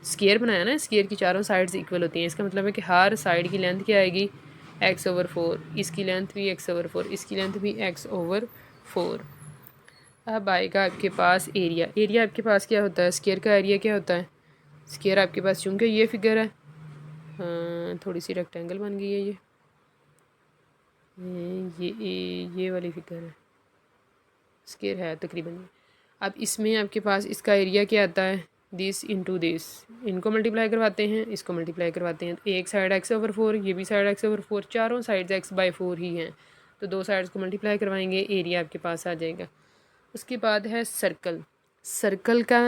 स्क्वायर बनाया ना, स्क्वायर की चारों साइड्स इक्वल होती हैं, इसका मतलब है कि हर साइड की लेंथ क्या आएगी, x/4, इसकी लेंथ भी x/4, इसकी लेंथ भी x/4। अब आएगा आपके पास एरिया, एरिया आपके पास क्या होता है, स्क्वायर का एरिया क्या होता है, स्क्वायर आपके पास चूँकि ये फिगर है, थोड़ी सी रेक्टेंगल बन गई है ये वाली फिगर है, स्क्वायर है तकरीबन। अब इसमें आपके पास इसका एरिया क्या आता है, दिस इंटू दिस, इनको मल्टीप्लाई करवाते हैं, इसको मल्टीप्लाई करवाते हैं, तो एक साइड x/4, ये भी साइड x/4, चारों साइड्स x/4 ही हैं, तो 2 साइड्स को मल्टीप्लाई करवाएंगे, एरिया आपके पास आ जाएगा। उसके बाद है सर्कल, सर्कल का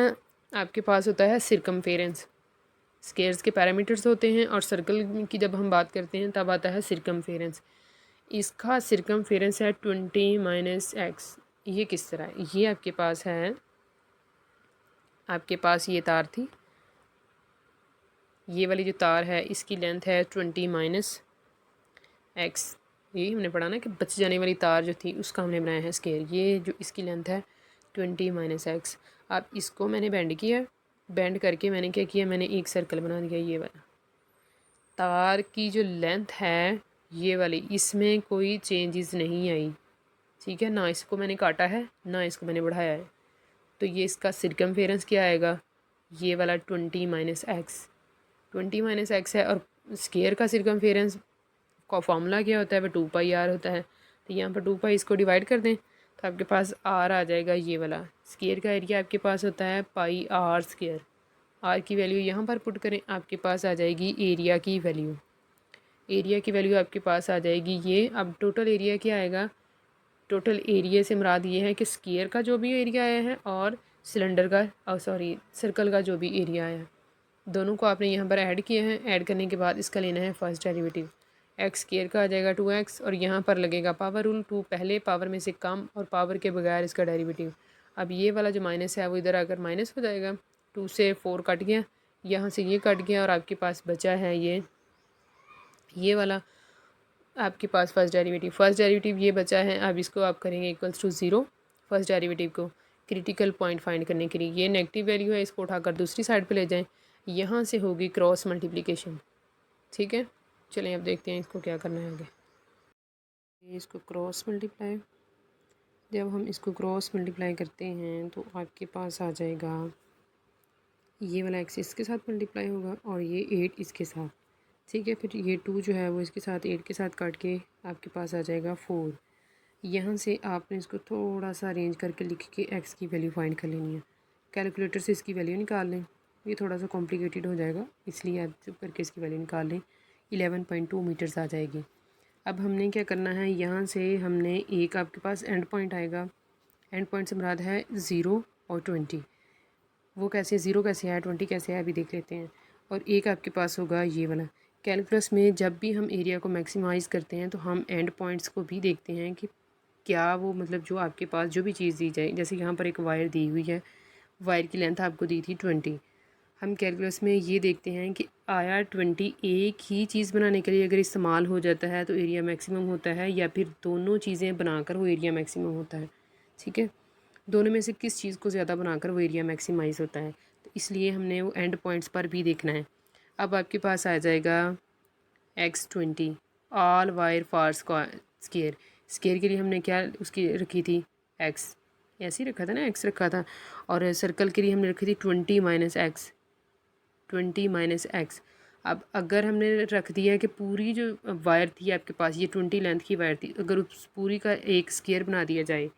आपके पास होता है सिरकमफेरेंस। स्क्वायर्स के पैरामीटर्स होते हैं और सर्कल की जब हम बात करते हैं तब आता है सिरकमफेरेंस। इसका सिरकमफेरेंस है 20 - x। ये किस तरह है, ये आपके पास है, आपके पास ये तार थी, ये वाली जो तार है इसकी लेंथ है 20 - x। यही हमने पढ़ा ना कि बच जाने वाली तार जो थी उसका हमने बनाया है स्क्वायर, ये जो इसकी लेंथ है 20 - x। अब इसको मैंने बेंड किया, बेंड करके मैंने क्या किया, मैंने एक सर्कल बना दिया, ये वाला। तार की जो लेंथ है ये वाली, इसमें कोई चेंजेस नहीं आई, ठीक है, ना इसको मैंने काटा है ना इसको मैंने बढ़ाया है, तो ये इसका सिरकमफेरेंस क्या आएगा, ये वाला 20 - x। 20 - x है, और स्क्वायर का सिरकमफेरेंस का फॉर्मूला क्या होता है, वह 2πr होता है, तो यहाँ पर 2π इसको डिवाइड कर दें तो आपके पास r आ जाएगा, ये वाला। स्क्वायर का एरिया आपके पास होता है πr², r की वैल्यू यहाँ पर पुट करें, आपके पास आ जाएगी एरिया की वैल्यू, एरिया की वैल्यू आपके पास आ जाएगी ये। अब टोटल एरिया क्या आएगा, टोटल एरिया से मुराद ये है कि स्क्वायर का जो भी एरिया आया है और सिलेंडर का सर्कल का जो भी एरिया आया है, दोनों को आपने यहाँ पर ऐड किया है। ऐड करने के बाद इसका लेना है फर्स्ट डेरिवेटिव, एक्स स्क्वायर का आ जाएगा 2x, और यहाँ पर लगेगा पावर रूल, 2 पहले पावर में से कम और पावर के बगैर इसका डेरिवेटिव। अब ये वाला जो माइनस है वो इधर आकर माइनस हो जाएगा, 2 से 4 कट गया, यहाँ से ये कट गया, और आपके पास बचा है ये वाला आपके पास फर्स्ट डेरिवेटिव ये बचा है। अब इसको आप करेंगे इक्वल्स टू 0, फर्स्ट डेरिवेटिव को क्रिटिकल पॉइंट फाइंड करने के लिए, ये नेगेटिव वैल्यू है, इसको उठाकर दूसरी साइड पे ले जाएं, यहाँ से होगी क्रॉस मल्टीप्लिकेशन। ठीक है, चलें अब देखते हैं इसको क्या करना है आगे। इसको क्रॉस मल्टीप्लाई, जब हम इसको क्रॉस मल्टीप्लाई करते हैं तो आपके पास आ जाएगा, ये वाला एक्स इसके साथ मल्टीप्लाई होगा और ये 8 इसके साथ। ठीक है। फिर ये 2 जो है वो इसके साथ 8 के साथ काट के आपके पास आ जाएगा 4। यहाँ से आपने इसको थोड़ा सा अरेंज करके लिख के एक्स की वैल्यू फाइंड कर लेनी है। कैलकुलेटर से इसकी वैल्यू निकाल लें, ये थोड़ा सा कॉम्प्लिकेटेड हो जाएगा, इसलिए आप चुप करके इसकी वैल्यू निकाल लें। 11.2 मीटर्स आ जाएगी। अब हमने क्या करना है, यहाँ से हमने एक आपके पास एंड पॉइंट आएगा। एंड पॉइंट से मुराद है 0 और 20। वो कैसे, 0 कैसे आया, 20 कैसे आया, अभी देख लेते हैं। और एक आपके पास होगा ये वाला। कैलकुलस में जब भी हम एरिया को मैक्सिमाइज़ करते हैं तो हम एंड पॉइंट्स को भी देखते हैं कि क्या वो मतलब जो आपके पास जो भी चीज़ दी जाए, जैसे यहाँ पर एक वायर दी हुई है, वायर की लेंथ आपको दी थी 20। हम कैलकुलस में ये देखते हैं कि आया 20 एक ही चीज़ बनाने के लिए अगर इस्तेमाल हो जाता है तो एरिया मैक्सिमम होता है, या फिर दोनों चीज़ें बनाकर वो एरिया मैक्सिमम होता है। ठीक है, दोनों में से किस चीज़ को ज़्यादा बनाकर वो एरिया मैक्सिमाइज़ होता है, तो इसलिए हमने वो एंड पॉइंट्स पर भी देखना है। अब आपके पास आ जाएगा x20 all wire for square. Square के लिए हमने क्या उसकी रखी थी, x, ऐसे ही रखा था ना, x रखा था। और सर्कल के लिए हमने रखी थी 20 माइनस एक्स, 20 माइनस एक्स। अब अगर हमने रख दिया कि पूरी जो वायर थी आपके पास, ये 20 लेंथ की वायर थी, अगर उस पूरी का एक स्केयर बना दिया जाए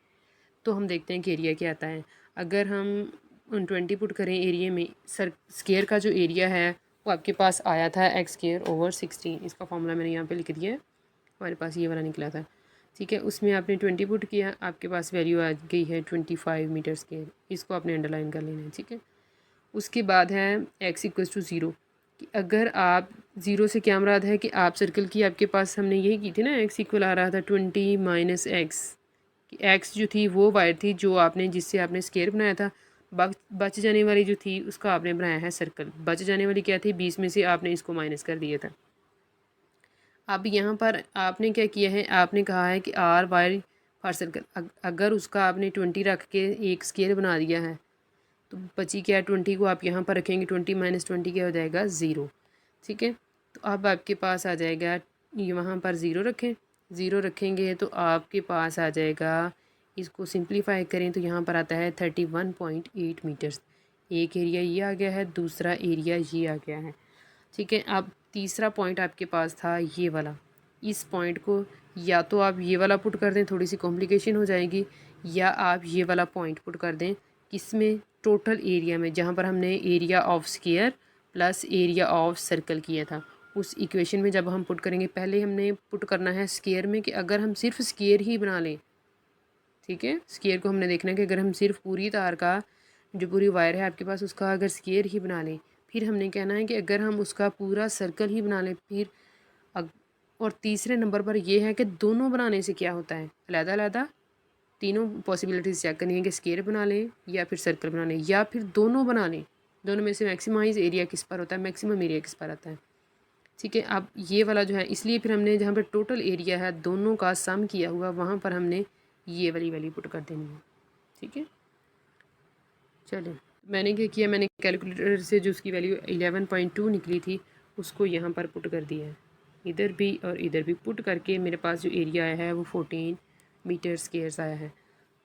तो हम देखते हैं कि एरिया क्या आता है। अगर हम 20 पुट करें एरिया में, स्केयर का जो एरिया है वो आपके पास आया था एक्स स्केयर ओवर 16। इसका फॉर्मूला मैंने यहाँ पे लिख दिया है, हमारे पास ये वाला निकला था। ठीक है, उसमें आपने 20 पुट किया, आपके पास वैल्यू आ गई है 25 मीटर स्केयर। इसको आपने अंडरलाइन कर लेना है। ठीक है, उसके बाद है एक्स इक्वल्स टू 0, कि अगर आप 0 से क्या मुराद है कि आप सर्कल की, आपके पास हमने यही की थी ना, एक्स इक्वल आ रहा था 20 माइनस एक्स, कि एक्स जो थी वो वायर थी जो आपने, जिससे आपने स्केयर बनाया था। बच जाने वाली जो थी उसका आपने बनाया है सर्कल। बच जाने वाली क्या थी, 20 में से आपने इसको माइनस कर दिया था। अब यहाँ पर आपने क्या किया है, आपने कहा है कि आर वायर फॉर सर्कल, अगर उसका आपने 20 रख के एक स्केयर बना दिया है तो बची क्या, 20 को आप यहाँ पर रखेंगे, 20 माइनस 20 क्या हो जाएगा, 0। ठीक है, तो अब आपके पास आ जाएगा, ये वहाँ पर 0 रखें, 0 रखेंगे तो आपके पास आ जाएगा, इसको सिंप्लीफाई करें तो यहाँ पर आता है 31.8 मीटर्स। एक एरिया ये आ गया है, दूसरा एरिया ये आ गया है। ठीक है, अब तीसरा पॉइंट आपके पास था ये वाला। इस पॉइंट को या तो आप ये वाला पुट कर दें, थोड़ी सी कॉम्प्लिकेशन हो जाएगी, या आप ये वाला पॉइंट पुट कर दें किसमें, टोटल एरिया में, जहाँ पर हमने area of square plus area of circle किया था उस इक्वेशन में। जब हम पुट करेंगे, पहले हमने पुट करना है स्क्वायर में, कि अगर हम सिर्फ स्क्वायर ही बना लें, ठीक है, स्क्वायर को हमने देखना है कि अगर हम सिर्फ पूरी तार का, जो पूरी वायर है आपके पास, उसका अगर स्क्वायर ही बना लें, फिर हमने कहना है कि अगर हम उसका पूरा सर्कल ही बना लें, फिर और तीसरे नंबर पर यह है कि दोनों बनाने से क्या होता है, अलग अलग तीनों पॉसिबिलिटीज़ चेक करनी है कि स्क्वायर बना लें या फिर सर्कल बना लें या फिर दोनों बना लें। दोनों में से मैक्सिमाइज एरिया किस पर होता है, मैक्सिमम एरिया किस पर आता है। ठीक है, अब ये वाला जो है, इसलिए फिर हमने जहाँ पर टोटल एरिया है दोनों का सम किया हुआ, वहाँ पर हमने ये वाली वैल्यू पुट कर देनी है। ठीक है, चलिए मैंने क्या किया, मैंने कैलकुलेटर से जो उसकी वैल्यू 11.2 निकली थी उसको यहाँ पर पुट कर दिया है, इधर भी और इधर भी पुट करके मेरे पास जो एरिया आया है वो 14 मीटर स्क्वायर्स आया है।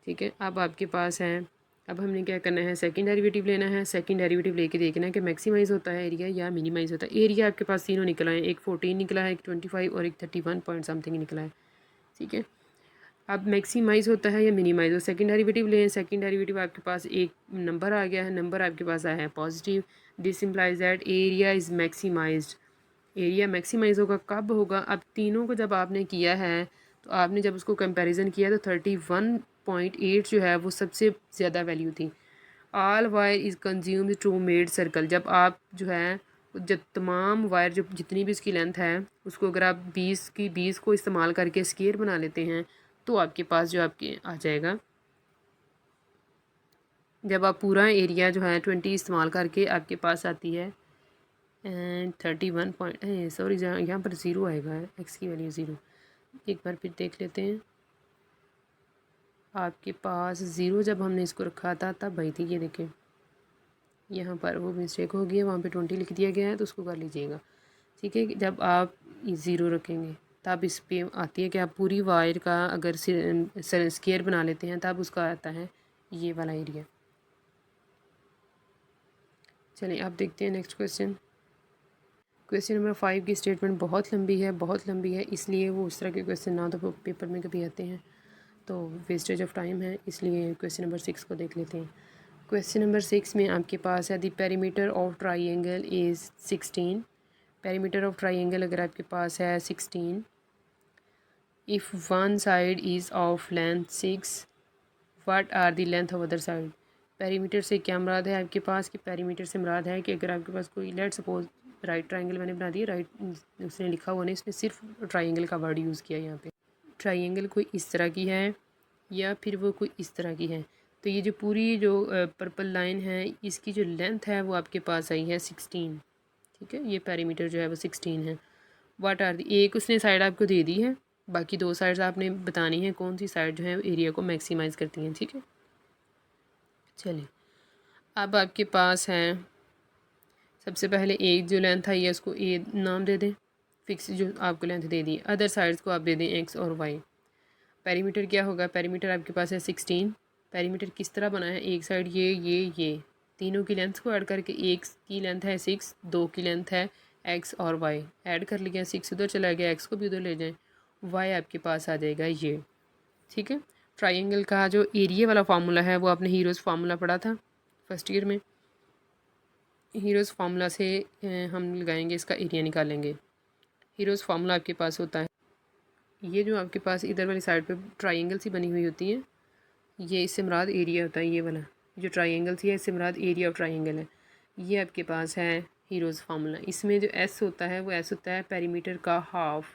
ठीक है, अब आपके पास है, अब हमने क्या करना है, सेकंड डेरिवेटिव लेना है। सेकंड डेरिवेटिव लेके देखना है कि मैक्सिमाइज़ होता है एरिया या मिनिमाइज़ होता है। एरिया आपके पास तीनों निकला है, एक 14 निकला है, एक 25 और एक 31 पॉइंट समथिंग निकला है। ठीक है, अब मैक्सिमाइज़ होता है या मिनिमाइज़, हो सेकंड डेरिवेटिव लें। सेकंड डेरिवेटिव आपके पास एक नंबर आ गया है, नंबर आपके पास आया है positive. This implies that area is maximised. Area maximise होगा कब होगा, अब तीनों को जब आपने किया है तो आपने जब उसको कंपैरिजन किया तो 31.8 जो है वो सबसे ज़्यादा वैल्यू थी। All wire is consumed to made circle, जब आप जो है, जब तमाम वायर जो जितनी भी उसकी लेंथ है उसको अगर आप 20 को इस्तेमाल करके स्क्वायर बना लेते हैं तो आपके पास जो आपके आ जाएगा, जब आप पूरा एरिया जो है 20 इस्तेमाल करके आपके पास आती है 31 पॉइंट, सॉरी यहाँ पर 0 आएगा, एक्स की वैल्यू 0। एक बार फिर देख लेते हैं, आपके पास 0 जब हमने इसको रखा था तब वही थी, ये देखें यहाँ पर वो मिस्टेक हो गई है, वहाँ पे 20 लिख दिया गया है तो उसको कर लीजिएगा। ठीक है, जब आप 0 रखेंगे तब इस पे आती है कि आप पूरी वायर का अगर स्क्वायर बना लेते हैं तब उसका आता है ये वाला एरिया। चलिए आप देखते हैं नेक्स्ट क्वेश्चन। क्वेश्चन नंबर 5 की स्टेटमेंट बहुत लंबी है, इसलिए वो उस तरह के क्वेश्चन ना तो पेपर में कभी आते हैं, तो वेस्टेज ऑफ टाइम है, इसलिए क्वेश्चन नंबर 6 को देख लेते हैं। क्वेश्चन नंबर 6 में आपके पास है the perimeter of triangle is 16। Perimeter of triangle अगर आपके पास है 16, if one side is of length 6, what are the length of other side. Perimeter से क्या मुराद है आपके पास कि पेरीमीटर से मुराद है कि अगर आपके पास कोई लेट सपोज राइट ट्राइंगल मैंने बना दिया, राइट उसने लिखा हुआ नहीं, इसने सिर्फ ट्राइंगल का वर्ड यूज़ किया यहाँ पे। ट्राइंगल कोई इस तरह की है या फिर वो कोई इस तरह की है, तो ये जो पूरी जो पर्पल लाइन है इसकी जो लेंथ है वो आपके पास आई है 16। ठीक है, ये पेरीमीटर जो है वो 16 है। वाट आर दी, एक उसने साइड आपको दे दी है, बाकी 2 साइड्स आपने बतानी है कौन सी साइड जो है एरिया को मैक्सिमाइज़ करती हैं। ठीक है, चलिए अब आपके पास है सबसे पहले एक जो लेंथ आई है उसको ए नाम दे दें, फिक्स जो आपको लेंथ दे दी, अदर साइड्स को आप दे दें एक्स और वाई। पेरीमीटर क्या होगा, पेरीमीटर आपके पास है 16। पेरीमीटर किस तरह बना है, एक साइड ये तीनों की लेंथ को ऐड करके, एक की लेंथ है 6, 2 की लेंथ है एक्स और वाई, ऐड कर लिया, 6 उधर चला गया, एक्स को भी उधर ले जाएं, वाई आपके पास आ जाएगा ये। ठीक है, ट्राइंगल का जो एरिया वाला फार्मूला है वो आपने हीरोज़ फार्मूला पढ़ा था फर्स्ट ईयर में। हीरोज़ फार्मूला से हम लगाएंगे, इसका एरिया निकालेंगे। हीरोज़ फार्मूला आपके पास होता है, ये जो आपके पास इधर वाली साइड पे ट्राइंगल सी बनी हुई होती है, ये इससे मुराद एरिया होता है, ये वाला जो ट्राइंगल सी है इससे मुराद एरिया ऑफ ट्राइंगल है। ये आपके पास है हीरोज़ फार्मूला। इसमें जो एस होता है वो एस होता है पेरीमीटर का हाफ,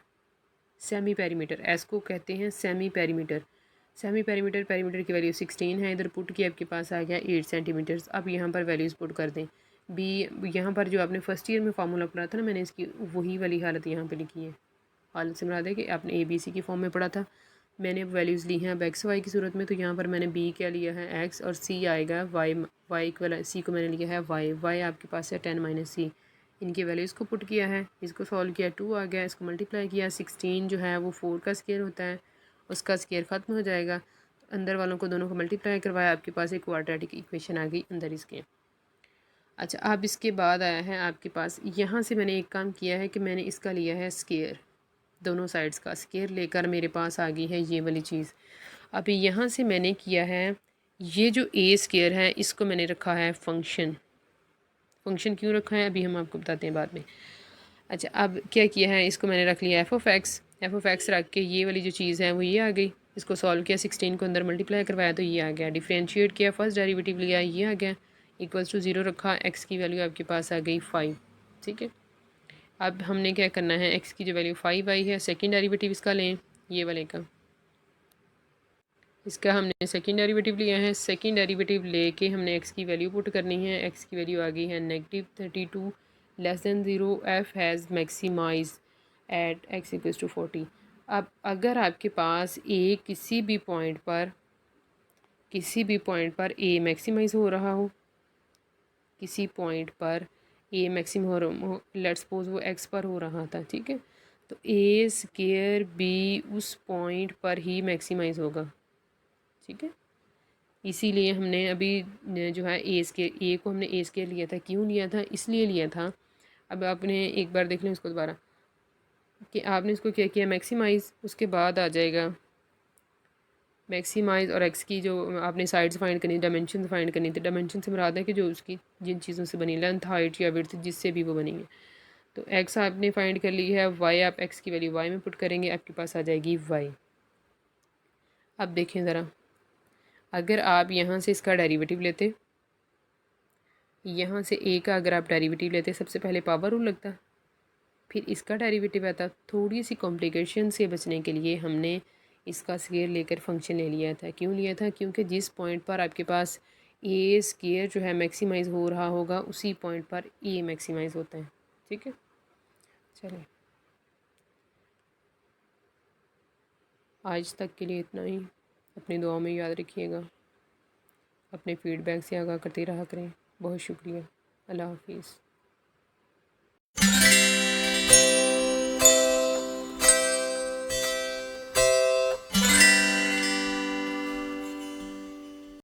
सेमी पेरीमीटर, एस को कहते हैं semi perimeter. Semi perimeter, perimeter की वैल्यू 16 है, इधर पुट की आपके पास आ गया 8 सेंटीमीटर्स। अब यहाँ पर वैल्यूज़ पुट कर दें, बी यहाँ पर जो आपने फर्स्ट ईयर में फार्मूला पढ़ा था ना, मैंने इसकी वही वाली हालत यहाँ पे लिखी है। हालत से मुराद है कि आपने ABC की फॉर्म में पढ़ा था, मैंने अब वैल्यूज़ ली हैं अब एक्स वाई की सूरत में, तो यहाँ पर मैंने बी क्या लिया है एक्स और सी आएगा वाई, वाई वाला सी को मैंने लिया है वाई, वाई आपके पास है 10 माइनस सी। इनकी वैल्यूज़ को पुट किया है, इसको सॉल्व किया 2 आ गया, इसको मल्टीप्लाई किया, 16 जो है वो 4 का स्केयर होता है, उसका स्केयर ख़त्म हो जाएगा, अंदर वालों को दोनों को मल्टीप्लाई करवाया, आपके पास एक क्वाड्रेटिक इक्वेशन आ गई अंदर इसके। अच्छा, अब इसके बाद आया है आपके पास, यहाँ से मैंने एक काम किया है कि मैंने इसका लिया है स्केयर, दोनों साइड्स का स्केयर लेकर मेरे पास आ गई है ये वाली चीज़। अभी यहाँ से मैंने किया है, ये जो ए स्केयर है इसको मैंने रखा है फंक्शन। फंक्शन क्यों रखा है अभी हम आपको बताते हैं बाद में। अच्छा, अब क्या किया है, इसको मैंने रख लिया एफ ऑफ एक्स रख के ये वाली जो चीज़ है वो ये आ गई, इसको सॉल्व किया, 16 को अंदर मल्टीप्लाई करवाया तो ये आ गया, डिफ्रेंशिएट किया, फर्स्ट डेरिवेटिव लिया, ये आ गया, इक्वल्स टू 0 रखा, एक्स की वैल्यू आपके पास आ गई 5। ठीक है, अब हमने क्या करना है, एक्स की जो वैल्यू 5 आई है, सेकंड डेरिवेटिव इसका लें, ये वाले का, इसका हमने सेकंड डेरिवेटिव लिया है, सेकंड डेरिवेटिव लेके हमने एक्स की वैल्यू पुट करनी है, एक्स की वैल्यू आ गई है -32 less than 0, F has maximize at x equals to 40। अब अगर आपके पास ए किसी भी पॉइंट पर ए मैक्सिमाइज़ हो रहा हो, किसी पॉइंट पर ए मैक्सिमम हो, लेट्स सपोज वो एक्स पर हो रहा था, ठीक है, तो ए स्केयर बी उस पॉइंट पर ही मैक्सिमाइज़ होगा। ठीक है, इसीलिए हमने अभी जो है ए को हमने ए स्केयर लिया था, क्यों लिया था, इसलिए लिया था। अब आपने एक बार देख लें इसको दोबारा कि आपने इसको क्या किया मैक्सिमाइज़, उसके बाद आ जाएगा मैक्सिमाइज़, और एक्स की जो आपने साइड्स फाइंड करनी, डायमेंशन फाइंड करनी थी, डायमेंशन से मुराद है कि जो उसकी जिन चीज़ों से बनी, लेंथ, हाइट या विड्थ, जिससे भी वो बनी है। तो एक्स आपने फाइंड कर ली है, वाई आप एक्स की वैल्यू वाई में पुट करेंगे, आपके पास आ जाएगी वाई। अब देखें ज़रा, अगर आप यहाँ से इसका डेरिवेटिव लेते, यहाँ से ए का अगर आप डेरिवेटिव लेते, सबसे पहले पावर रूल लगता, फिर इसका डेरिवेटिव आता, थोड़ी सी कॉम्प्लिकेशन से बचने के लिए हमने इसका स्केयर लेकर फंक्शन ले लिया था। क्यों लिया था, क्योंकि जिस पॉइंट पर आपके पास ए स्केयर जो है मैक्सिमाइज़ हो रहा होगा उसी पॉइंट पर ए मैक्सिमाइज़ होता है। ठीक है, चलिए आज तक के लिए इतना ही, अपनी दुआ में याद रखिएगा, अपने फीडबैक से आगाह करते रहा करें। बहुत शुक्रिया, अल्लाह हाफिज़।